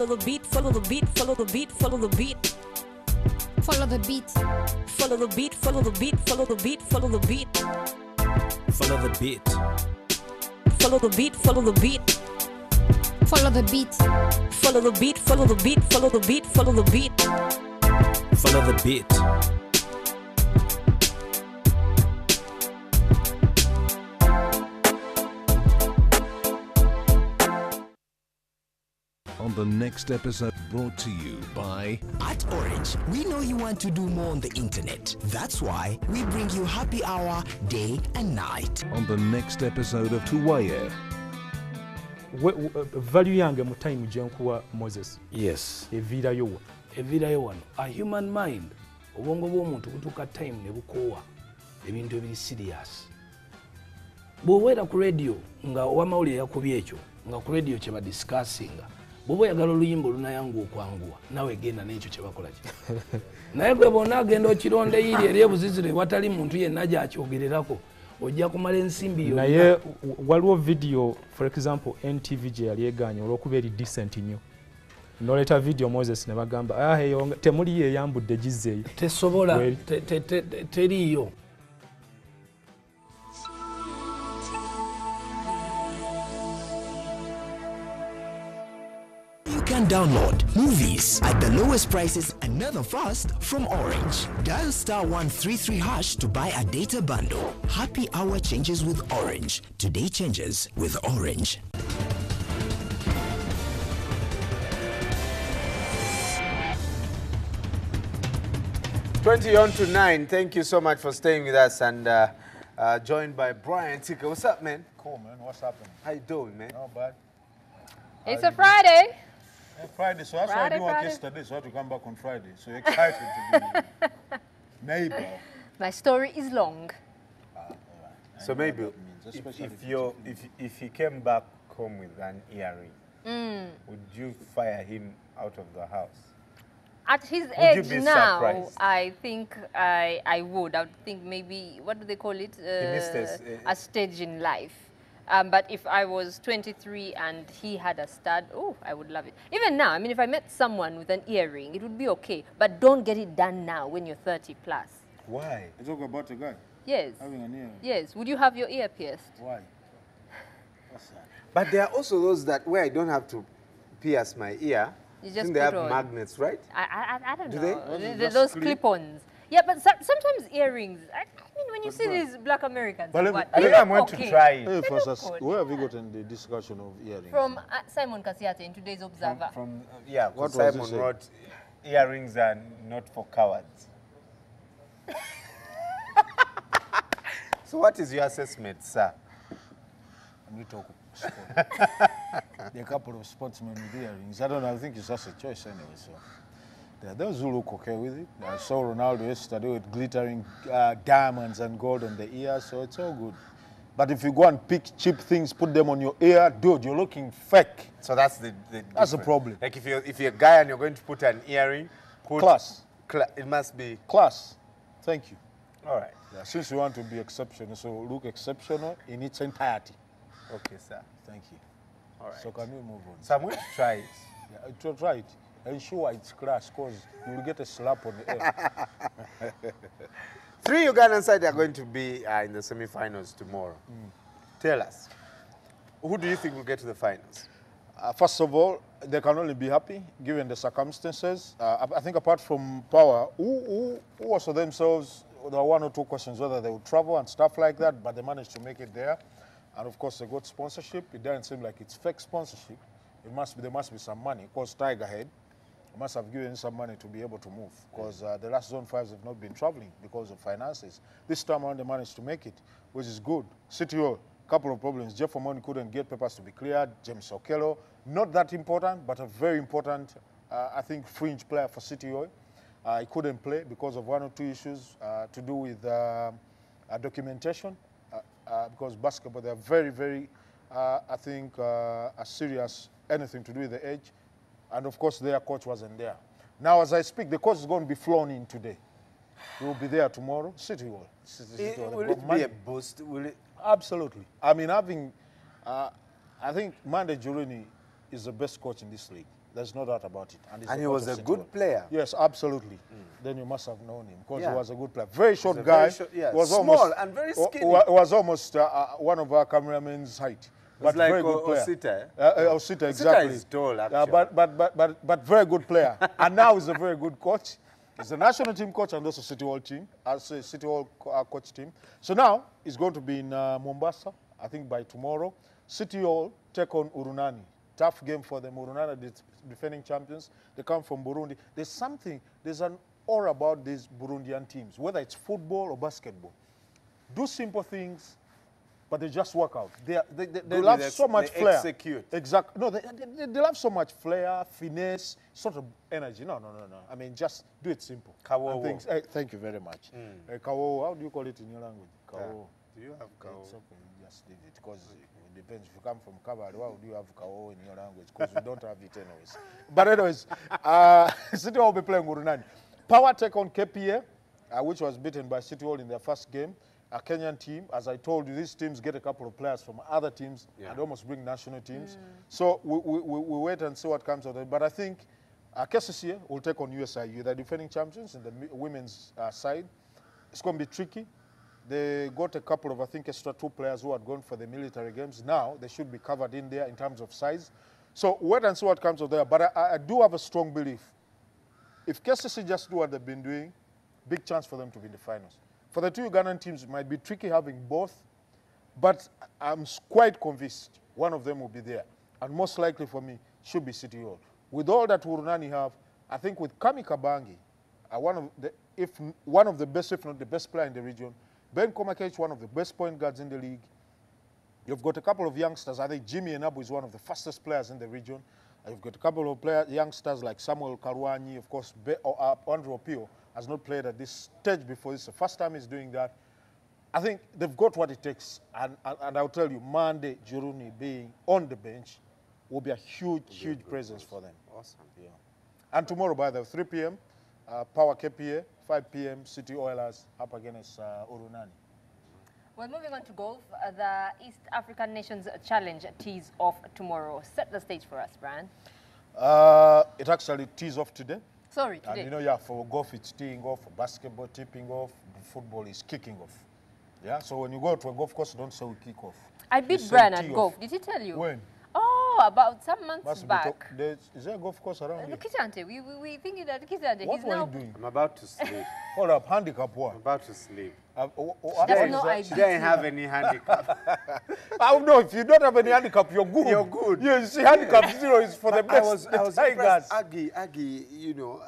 Follow the beat, follow the beat, follow the beat, follow the beat. Follow the beat. Follow the beat, follow the beat, follow the beat, follow the beat. Follow the beat. Follow the beat, follow the beat. Follow the beat. Follow the beat, follow the beat, follow the beat, follow the beat. Follow the beat. On the next episode, brought to you by At Orange, we know you want to do more on the internet. That's why we bring you happy hour day and night. On the next episode of Tuwaye. Value yange mu time gyenkuwa Moses. Yes. Evirayo wano. A human mind. Obwongo bw'omuntu butuuka time ne bukoowa ebintu ebiri serious. Bw'obeera ku radio nga owamawulire yakubye ekyo nga ku radio kye badiscussinga. Bw'oba oyagala oluyimba olunayanguwa okwanguwa nawe genda n'ekyo kye bakola kye. Naye gwe bonna agenda okironda eyiri eri ebuzizire watali muntu yenna gy'akyogererako ojja kumala ensimbi yonna. Naye waliwo video for example NTV gye yali egaanye olw'okuba eri decent nnyo. Noleta video Moses ne bagamba temuli yeyambudde gizzeeyo. Tesobola teriyo. You can download movies at the lowest prices another fast from Orange. Dial *133# to buy a data bundle. Happy hour changes with Orange. Today changes with Orange. Twenty on to 9. Thank you so much for staying with us and joined by Brian Tika. What's up, man? Cool, man. What's happening? How you doing, man? Not bad. It's a Friday. Friday, so that's why I didn't work yesterday, so I had to come back on Friday. So excited to be neighbor. My story is long. So maybe if he came back home with an earring, would you fire him out of the house? At his age now, surprised? I think I would. I would think maybe, what do they call it? A stage in life. But if I was 23 and he had a stud, oh, I would love it. Even now, I mean, if I met someone with an earring, it would be okay. But don't get it done now when you're 30 plus. Why? You talk about a guy? Yes. Having an earring? Yes. Would you have your ear pierced? Why? What's that? But there are also those that where I don't have to pierce my ear. You just they have magnets, right? I don't know. Do they? Those clip-ons. Yeah, but sometimes earrings. I mean, when you see these black Americans, I think I'm going to try it. Hey, where have you gotten the discussion of earrings? From Simon Kasiate in today's Observer. Simon wrote, earrings are not for cowards. So what is your assessment, sir? We talk sport. There are a couple of sportsmen with earrings. I don't know, I think it's just a choice anyway. So there are those who look okay with it. I saw Ronaldo yesterday with glittering diamonds and gold on the ears, so it's all good. But if you go and pick cheap things, put them on your ear, dude, you're looking fake. So that's the that's the problem. Like if you're a guy and you're going to put an earring, class. It must be class. Thank you. All right. Yeah, since you want to be exceptional, so look exceptional in its entirety. Okay, sir. Thank you. All right. So can we move on? So I'm going to try it. Yeah, try it. Ensure it's class, because you will get a slap on the air. 3 Ugandan sides are going to be in the semi-finals tomorrow. Tell us, who do you think will get to the finals? First of all, they can only be happy given the circumstances. I think apart from Power, who also themselves, there were 1 or 2 questions whether they would travel and stuff like that, but they managed to make it there. And of course, they got sponsorship. It doesn't seem like it's fake sponsorship. There must be some money. Of course, Tiger Head must have given some money to be able to move, because the last Zone 5s have not been traveling because of finances. This time around, they managed to make it, which is good. City Hall, couple of problems. Jeff Omoni couldn't get papers to be cleared. James Okello, not that important, but a very important, I think, fringe player for City Hall. He couldn't play because of 1 or 2 issues to do with documentation, because basketball, they're very, very, I think, serious, anything to do with the age. And of course, their coach wasn't there. Now, as I speak, the coach is going to be flown in today. He will be there tomorrow. City Hall. Will it be a boost? Will it? Absolutely. I mean, I think Mande Jurini is the best coach in this league. There's no doubt about it. And he was a good player. Yes, absolutely. Then you must have known him, because he was a good player. Very short guy. Was small almost, and very skinny. Was almost one of our cameramen's height. But like very good player. Osita. Osita, exactly. Osita is tall, actually. But very good player. And now he's a very good coach. He's the national team coach and also City Hall team, as a City Hall coach team. So now he's going to be in Mombasa, I think by tomorrow. City Hall take on Urunani. Tough game for them. Urunani, the defending champions. They come from Burundi. There's an aura about these Burundian teams, whether it's football or basketball. Do simple things, but they just work out. They love so much flair. Execute. Exactly. No, they love so much flair, finesse, sort of energy. No. I mean, just do it simple. Kawowo. Thank you very much. Kawowo, how do you call it in your language? Kawowo. Do you have kawowo? It's okay, just leave it, because it depends. If you come from Kabad, why would you have kawowo in your language? Because we don't have it anyways. But anyways, City Hall will be playing Urunani. Power take on KPA, which was beaten by City Hall in their first game. A Kenyan team, as I told you, these teams get a couple of players from other teams and almost bring national teams. So we wait and see what comes of it. But I think KCCA will take on USIU, the defending champions in the women's side. It's going to be tricky. They got a couple of, I think, extra 2 players who had gone for the military games. Now they should be covered in there in terms of size. So wait and see what comes of there. But I do have a strong belief. If KCCA just do what they've been doing, big chance for them to be in the finals. For the 2 Ugandan teams, it might be tricky having both, but I'm quite convinced one of them will be there. And most likely for me, should be City Hall. With all that Urunani have, I think with Kami Kabangi, one of the best, if not the best player in the region, Ben Komakech, one of the best point guards in the league. You've got a couple of youngsters. I think Jimmy Enabu is one of the fastest players in the region. You've got a couple of youngsters like Samuel Karwanyi, of course, Andrew Opio has not played at this stage before. It's the first time he's doing that. I think they've got what it takes. And I'll tell you, Mande Juruni being on the bench will be a huge presence for them. Awesome. Yeah. And tomorrow, by the 3 p.m., Power KPA, 5 p.m., City Oilers up against Urunani. Well, moving on to golf, the East African Nations Challenge tees off tomorrow. Set the stage for us, Brian. It actually tees off today. Sorry, today. And you know, for golf, it's teeing off, for basketball, tipping off, football is kicking off. Yeah, so when you go to a golf course, don't say we kick off. I beat Brian at golf. Did he tell you? When? Oh, about some months back. Is there a golf course around here? Kitante, we thinking that Kitante, what he's were now... you doing? I'm about to sleep. Hold up, handicap what? I'm about to sleep. She didn't have any handicap. I don't know, if you don't have any handicap, you're good. You're good. Yeah, you see, handicap 0 is for the best. I was impressed. Aggie, you know.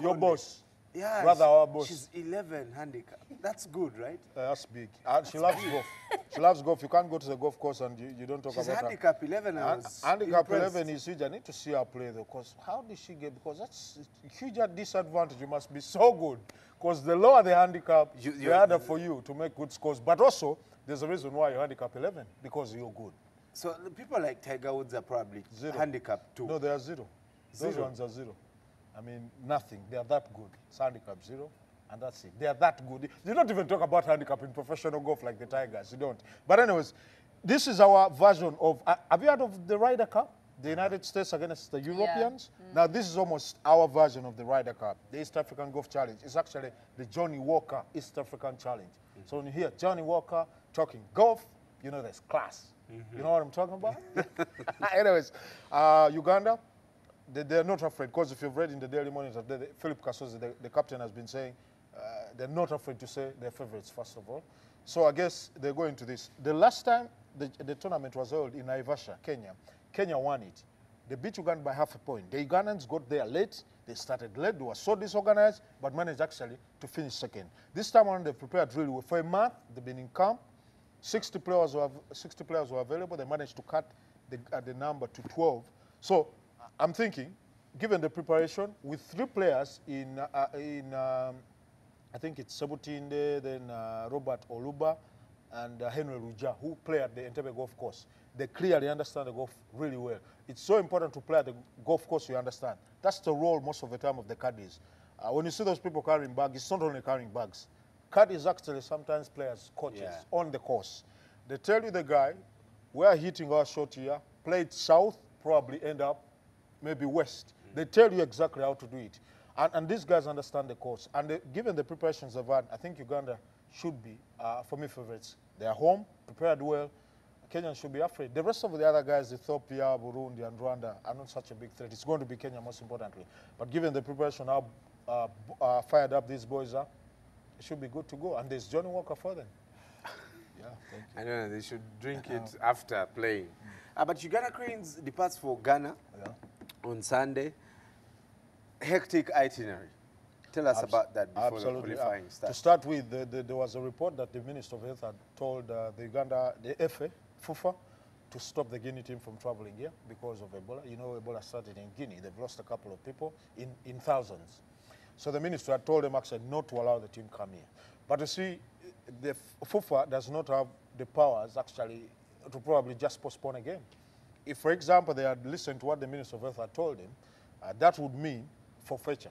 Your boss. Yeah, Rather our boss. She's 11 handicap. That's good, right? That's big. And she loves golf. She loves golf. You can't go to the golf course and you don't talk She's about handicap 11. Handicap 11 is huge. I need to see her play though, because how did she get? Because that's a huge disadvantage. You must be so good. Because the lower the handicap, the harder for you to make good scores. But also, there's a reason why you're handicap 11, because you're good. So the people like Tiger Woods are probably handicap 2. No, they are 0. Those ones are 0. I mean, nothing. They are that good. It's handicap 0, and that's it. They are that good. You don't even talk about handicap in professional golf like the Tigers. You don't. But anyways, this is our version of... have you heard of the Ryder Cup? The United States against the Europeans? Yeah. Now, this is almost our version of the Ryder Cup, the East African Golf Challenge. It's actually the Johnny Walker East African Challenge. So when you hear Johnny Walker talking golf, you know there's class. You know what I'm talking about? Anyways, Uganda, they're not afraid, because if you've read in the Daily Monitor, Philip Kasozi, the captain, has been saying they're not afraid to say they're favorites, first of all. So I guess they're going to this. The last time the tournament was held in Naivasha, Kenya, Kenya won it. They beat Uganda by half a point. The Ugandans got there late. They started late. They were so disorganized, but managed actually to finish second. This time around, they prepared really well. For a month, they've been in camp. 60 players were available. They managed to cut the number to 12. So I'm thinking, given the preparation, with 3 players I think it's Sebutinde, then Robert Oluba, and Henry Ruja, who play at the Entebbe Golf Course. They clearly understand the golf really well. It's so important to play at the golf course you understand. That's the role most of the time of the caddies. When you see those people carrying bags, it's not only carrying bags. Caddies actually sometimes players, coaches on the course. They tell you the guy, we're hitting our shot here, play it south, probably end up maybe west. They tell you exactly how to do it. And these guys understand the course. And given the preparations they've had, I think Uganda should be, for me, favorites. They are home, prepared well. Kenyans should be afraid. The rest of the other guys, Ethiopia, Burundi, and Rwanda, are not such a big threat. It's going to be Kenya most importantly. But given the preparation, how fired up these boys are, it should be good to go. And there's Johnny Walker for them. Yeah, thank you. I know, they should drink it after playing. But Uganda Cranes departs for Ghana on Sunday. Hectic itinerary. Tell us about that before the qualifying starts. To start with, there was a report that the Minister of Health had told the FA, FUFA, to stop the Guinea team from traveling here because of Ebola. You know, Ebola started in Guinea. They've lost a couple of people in thousands. So the minister had told them actually not to allow the team come here. But you see, the FUFA does not have the powers actually to probably just postpone a game. If, for example, they had listened to what the Minister of Health had told them, that would mean forfeiture.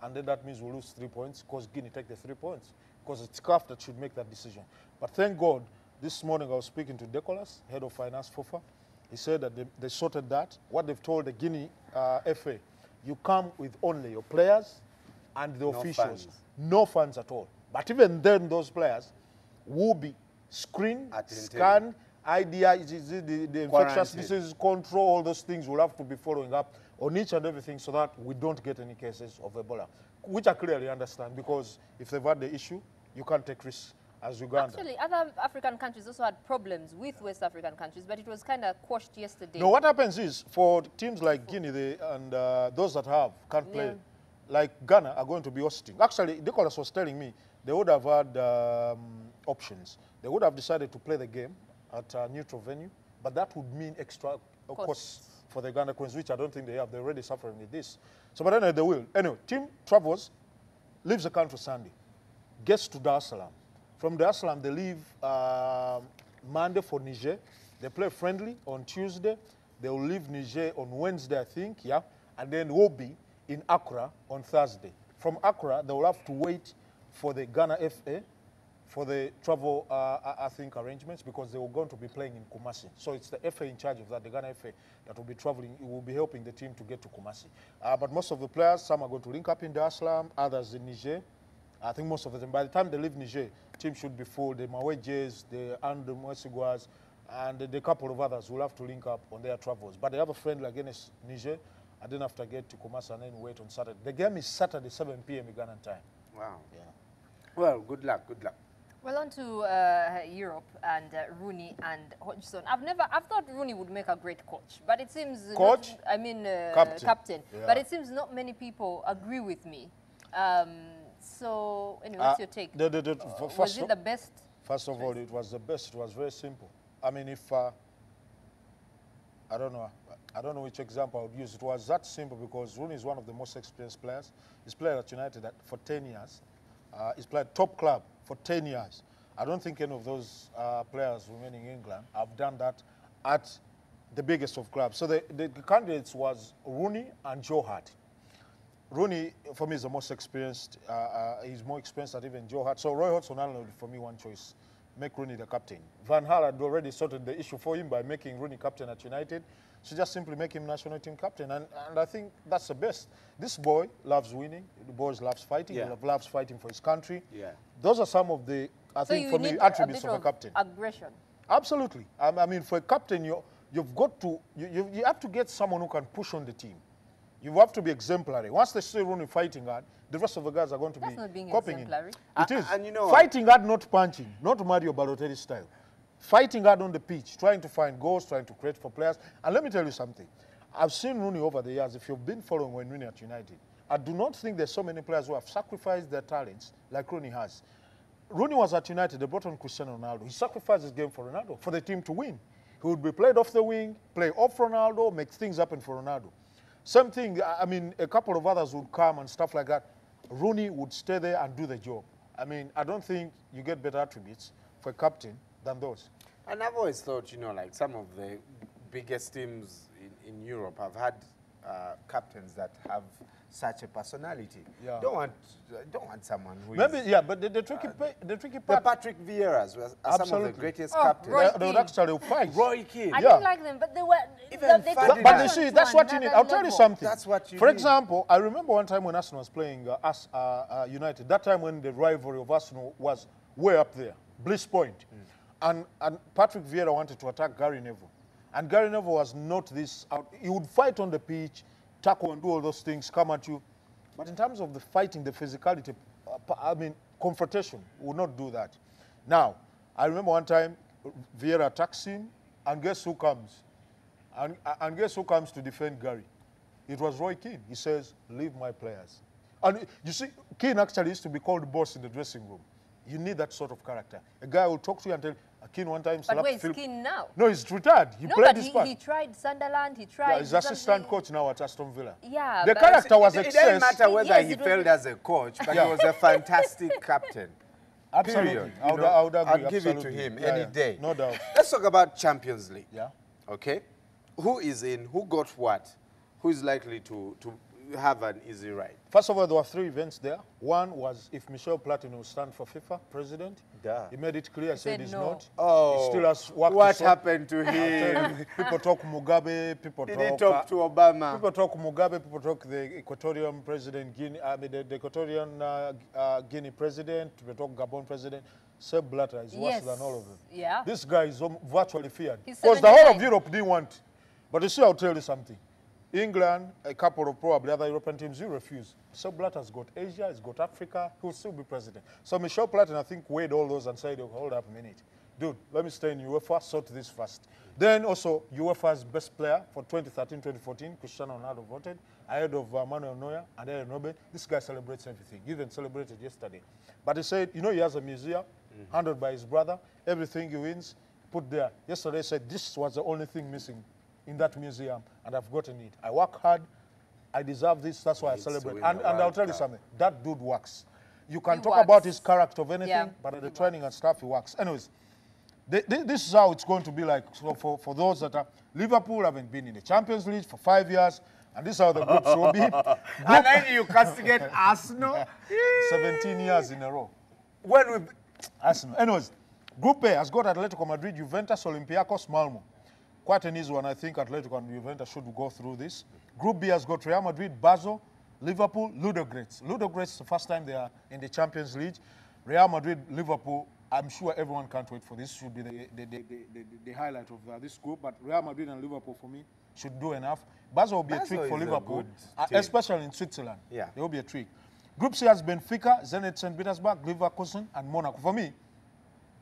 And then that means we'll lose 3 points because Guinea take the 3 points. Because it's CAF that should make that decision. But thank God, this morning I was speaking to Decolas, head of finance FUFA. He said that they sorted that. What they've told the Guinea FA, you come with only your players and the officials. No funds at all. But even then, those players will be screened, scanned, IDI, the infectious disease control, all those things will have to be following up on each and everything so that we don't get any cases of Ebola, which I clearly understand, because if they've had the issue, you can't take risks as Uganda. Actually, other African countries also had problems with West African countries, but it was kind of quashed yesterday. No, what happens is, for teams like Guinea and those that can't play, like Ghana are going to be hosting. Actually, Nicholas was telling me they would have had options. They would have decided to play the game at a neutral venue, but that would mean extra costs for the Ghana Queens, which I don't think they have. They're already suffering with this. So, but anyway, they will. Anyway, team travels, leaves the country Sunday, gets to Dar es Salaam. From Dar es Salaam, they leave Monday for Niger. They play friendly on Tuesday. They will leave Niger on Wednesday, I think, and then will be in Accra on Thursday. From Accra, they will have to wait for the Ghana FA for the travel, I think, arrangements, because they were going to be playing in Kumasi. So it's the FA in charge of that, the Ghana FA, that will be traveling. It will be helping the team to get to Kumasi. But most of the players, some are going to link up in Dar es Salaam, others in Niger. I think most of them, by the time they leave Niger, team should be full. The Mawejes, the Andrew Mwesiguas, and the couple of others will have to link up on their travels. But they have a friendly against Niger, and then have to get to Kumasi and then wait on Saturday. The game is Saturday, 7 p.m. Ghana time. Wow. Yeah. Well, good luck, good luck. Well, on to Europe and Rooney and Hodgson. I've thought Rooney would make a great coach, but it seems captain. Captain. Yeah. But it seems not many people agree with me. So, anyway, what's your take? Was it the best? First of all, it was the best. It was very simple. I mean, if I don't know which example I would use. It was that simple because Rooney is one of the most experienced players. He's played at United for 10 years. He's played top club for 10 years. I don't think any of those players remaining in England have done that at the biggest of clubs. So the candidates was Rooney and Joe Hart. Rooney, for me, is the most experienced. He's more experienced than even Joe Hart. So Roy Hodgson-Allen, for me, one choice. Make Rooney the captain. Van Gaal had already sorted the issue for him by making Rooney captain at United. So just simply make him national team captain. And I think that's the best. This boy loves winning. The boy loves fighting. Yeah. He loves fighting for his country. Yeah. Those are some of the, I think, for me, attributes of a captain. Aggression. Absolutely. I mean, for a captain, you've got to, you have to get someone who can push on the team. You have to be exemplary. Once they see Rooney fighting hard, the rest of the guys are going to be copying him. It is. And you know, fighting hard, not punching, not Mario Balotelli style. Fighting hard on the pitch, trying to find goals, trying to create for players. And let me tell you something. I've seen Rooney over the years. If you've been following Wayne Rooney at United, I do not think there's so many players who have sacrificed their talents like Rooney has. Rooney was at United. They brought on Cristiano Ronaldo. He sacrificed his game for Ronaldo, for the team to win. He would be played off the wing, play off Ronaldo, make things happen for Ronaldo. Same thing, I mean, a couple of others would come and stuff like that. Rooney would stay there and do the job. I mean, I don't think you get better attributes for a captain than those. And I've always thought, you know, like some of the biggest teams in Europe have had captains that have such a personality. Yeah. Don't want someone who maybe is, yeah, but the tricky part. The Patrick Vieira's are some of the greatest captains. They would actually fight. Roy Keane. I didn't like them, but they were. But you see, that's what you need. I'll tell you something. That's what you need. For example, I remember one time when Arsenal was playing United. That time when the rivalry of Arsenal was way up there, Bliss Point, and Patrick Vieira wanted to attack Gary Neville, and Gary Neville was not this out. He would fight on the pitch, tackle and do all those things, come at you. But in terms of the fighting, the physicality, I mean, confrontation, would not do that. Now, I remember one time, Vieira attacks him, and guess who comes? And guess who comes to defend Gary? It was Roy Keane. He says, leave my players. And you see, Keane actually used to be called boss in the dressing room. You need that sort of character. A guy will talk to you and tell Keane one time. But where is Keane now? No, he's retired. He played his part. He tried Sunderland. He tried. Yeah, he's assistant coach now at Aston Villa. Yeah, the character was excess. It didn't matter whether he failed as a coach, but he was a fantastic captain. Absolutely. Period. I would agree. I'd give it to him any day. No doubt. Let's talk about Champions League. Yeah. Okay. Who is in? Who got what? Who is likely to have an easy ride? First of all, there were 3 events there. One was if Michel Platini would stand for FIFA president. Duh. He made it clear, he said he's no. not. Oh, he still has work what to happened to him? People talk Mugabe, people Did he talk to Obama? People talk Mugabe, people talk the Equatorian president, Guinea, the Equatorian Guinea president, people talk Gabon president. Sepp Blatter is worse than all of them. Yeah. This guy is virtually feared. Because the whole of Europe didn't want. But you see, I'll tell you something. England, a couple of probably other European teams, you refuse. Sepp Blatter's got Asia, he's got Africa, he will still be president. So Michel Platini, I think, weighed all those and said, hold up a minute. Dude, let me stay in UEFA, sort this first. Then also, UEFA's best player for 2013-2014, Cristiano Ronaldo voted, ahead of Manuel Neuer and Aaron Robben. This guy celebrates everything. He even celebrated yesterday. But he said, you know, he has a museum, handled by his brother. Everything he wins, put there. Yesterday he said, this was the only thing missing in that museum, and I've gotten it. I work hard, I deserve this, that's why I celebrate. And I'll tell you something, that dude works. You can talk about his character of anything, but at the training and stuff, he works. Anyways, this is how it's going to be like for those that are... Liverpool haven't been in the Champions League for 5 years, and this is how the groups will be. And then you castigate Arsenal? 17 years in a row. When we... Arsenal. Anyways, Group A has got Atletico Madrid, Juventus, Olympiacos, Malmo. Quite an easy one, I think Atletico and Juventus should go through this. Group B has got Real Madrid, Basel, Liverpool, Ludogorets. Ludogorets is the first time they are in the Champions League. Real Madrid, Liverpool, I'm sure everyone can't wait for this. Should be the highlight of this group. But Real Madrid and Liverpool, for me, should do enough. Basel will be a trick for Liverpool, especially in Switzerland. Yeah. It will be a trick. Group C has Benfica, Zenit St. Petersburg, Leverkusen, and Monaco. For me,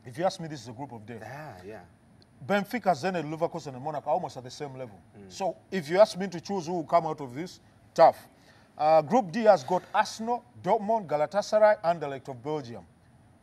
if you ask me, this is a group of death. Yeah. Benfica, Zenit, Leverkusen, and Monaco are almost at the same level. So if you ask me to choose who will come out of this, tough. Group D has got Arsenal, Dortmund, Galatasaray, and the Anderlecht of Belgium.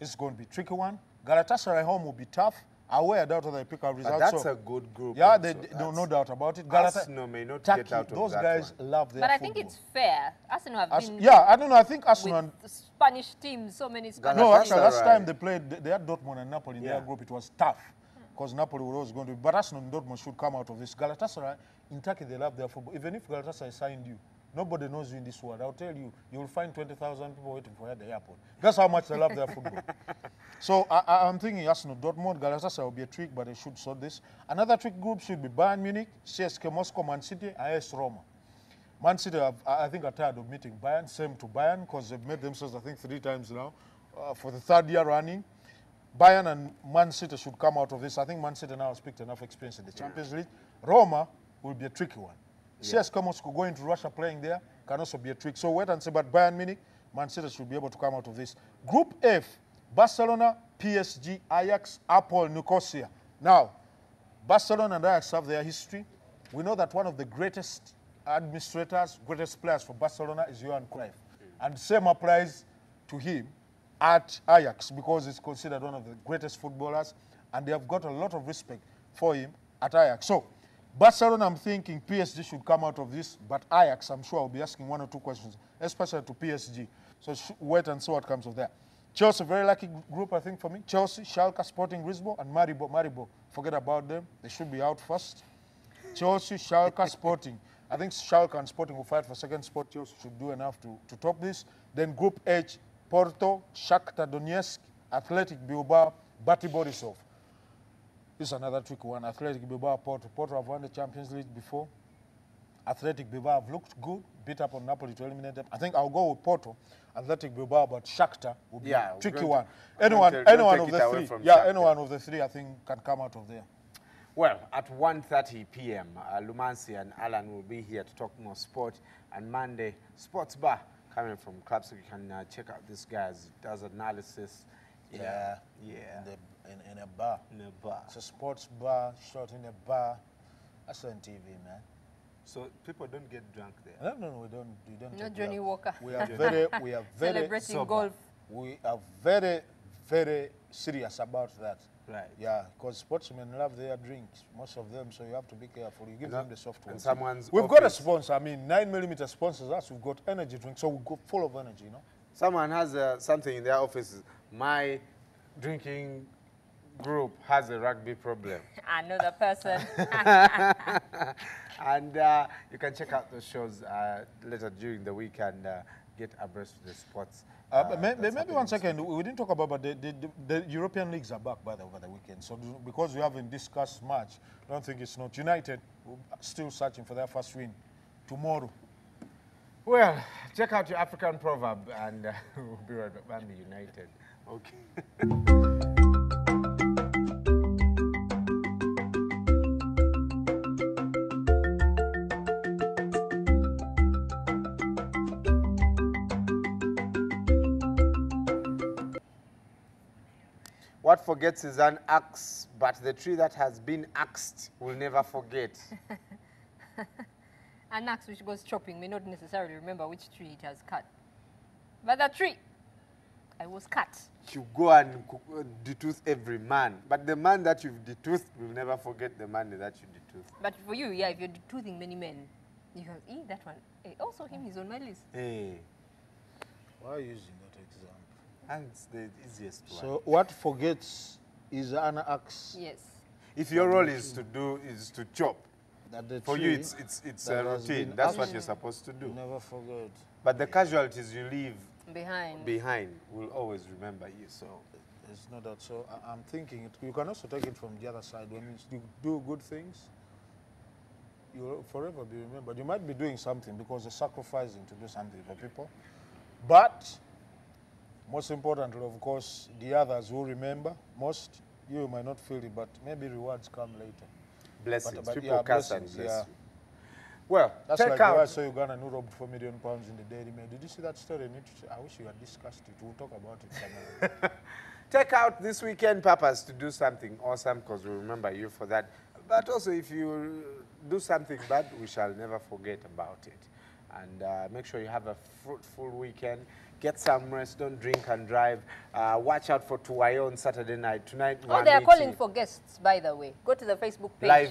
It's going to be a tricky one. Galatasaray home will be tough. Away, I doubt whether they pick up results. But that's a good group. Yeah, no doubt about it. Arsenal may not get out of those that guys one. love their But I football. think it's fair. Arsenal have been... Yeah, I don't know. I think Arsenal... With Spanish teams, so many Spanish No, teams. actually, last time they played, they had Dortmund and Napoli in their group. It was tough because Napoli was always going to be... But Arsenal and Dortmund should come out of this. Galatasaray, in Turkey, they love their football. Even if Galatasaray signed you, nobody knows you in this world. I'll tell you, you will find 20,000 people waiting for you at the airport. That's how much they love their football. So I'm thinking Arsenal, Dortmund, Galatasaray will be a trick, but they should sort this. Another trick group should be Bayern Munich, CSK Moscow, Man City, AS Roma. Man City, I think, are tired of meeting Bayern. Same to Bayern, because they've met themselves, I think, 3 times now for the 3rd year running. Bayern and Man City should come out of this. I think Man City now has picked enough experience in the Champions League. Roma will be a tricky one. CSKA Moscow going to Russia playing there can also be a trick. So wait and see, but Bayern Munich, Man City should be able to come out of this. Group F, Barcelona, PSG, Ajax, Apple, Nicosia. Now, Barcelona and Ajax have their history. We know that one of the greatest administrators, greatest players for Barcelona is Johan Cruyff. And same applies to him at Ajax because he's considered one of the greatest footballers and they have got a lot of respect for him at Ajax. So, Barcelona, I'm thinking PSG should come out of this, but Ajax, I'm sure I'll be asking 1 or 2 questions, especially to PSG. So wait and see what comes of that. Chelsea, very lucky group, I think, for me. Chelsea, Schalke, Sporting Lisbon, and Maribor. Maribor, forget about them. They should be out first. Chelsea, Schalke, Sporting. I think Schalke and Sporting will fight for second spot. Chelsea should do enough to top this. Then Group H, Porto, Shakhtar Donetsk, Athletic Bilbao, Bati Borisov. This is another tricky one. Athletic Bilbao, Porto. Porto have won the Champions League before. Athletic Bilbao have looked good, beat up on Napoli to eliminate them. I think I'll go with Porto, Athletic Bilbao, but Shakhtar will be a tricky one. Anyone of the 3, anyone of the 3, I think, can come out of there. Well, at 1:30 p.m., Lumansi and Alan will be here to talk more sport. And Monday, Sports Bar coming from club, so you can check out this guy as he does analysis. Yeah. In a bar. In a bar. It's a sports bar, shot in a bar. That's on TV, man. So people don't get drunk there? No, we don't. We don't. No Johnny Walker. We are very celebrating sober. golf. We are very, very serious about that. Right. Yeah, because sportsmen love their drinks, most of them. So you have to be careful. You give them the soft ones. We've got a sponsor. I mean, 9mm sponsors us. We've got energy drinks, so we go full of energy. You know. Someone has something in their office. My drinking group has a rugby problem. Another person. And you can check out those shows later during the week and get abreast of the sports. Maybe 1 second. We didn't talk about, but the European leagues are back by over the weekend. So because we haven't discussed much, I don't think it's not. United still searching for their first win tomorrow. Well, check out your African proverb and we'll be right back. Bambi United. Okay. What forgets is an axe, but the tree that has been axed will never forget. An axe which goes chopping may not necessarily remember which tree it has cut. But the tree, I was cut. You go and detooth every man, but the man that you've detoothed will never forget the man that you detoothed. But for you, yeah, if you're detoothing many men, you can, that one. Hey, also him is on my list. Hey. Why are you using that example? And it's the easiest one. So what forgets is an axe. Yes. If your role is to chop, for you it's a routine. That's what you're supposed to do. Never forget. But the casualties you leave behind will always remember you. So it's not that. So I'm thinking you can also take it from the other side. When you do good things, you'll forever be remembered. You might be doing something because you're sacrificing to do something for people, but most importantly, of course, the others will remember most. You might not feel it, but maybe rewards come later. Blessings. People curse and bless you. Well, that's like the way I saw Uganda who robbed £4 million in the Daily Mail. Did you see that story? I wish you had discussed it. We'll talk about it somewhere. Take out this weekend purpose to do something awesome because we remember you for that. But also, if you do something bad, we shall never forget about it. And make sure you have a fruitful weekend. Get some rest, don't drink and drive. Watch out for Tuwayo on Saturday night. Tonight, they are calling for guests, by the way. Go to the Facebook page.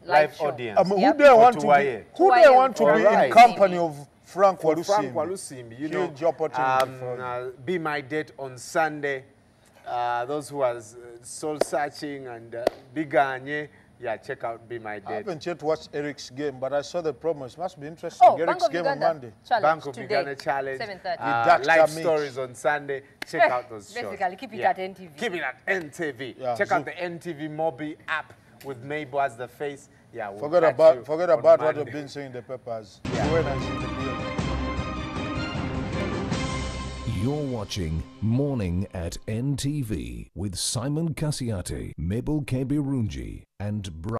Live audience. Who they want to be in company of Frank Walusimbi? Huge opportunity. Be my date on Sunday. Those who are soul searching and biganye, check out Be My Date. I haven't yet watched Eric's game, but I saw the promos. Must be interesting. Eric's game on Monday. Bank of Uganda Challenge. 7:30. Live stories on Sunday. Check out those shows. Basically, keep it at NTV. Keep it at NTV. Check out the NTV Mobi app with Mabel as the face. We'll forget about what we've been saying in the papers. You're watching Morning at NTV with Simon Kasiate, Mabel Kebirunji, and Brian.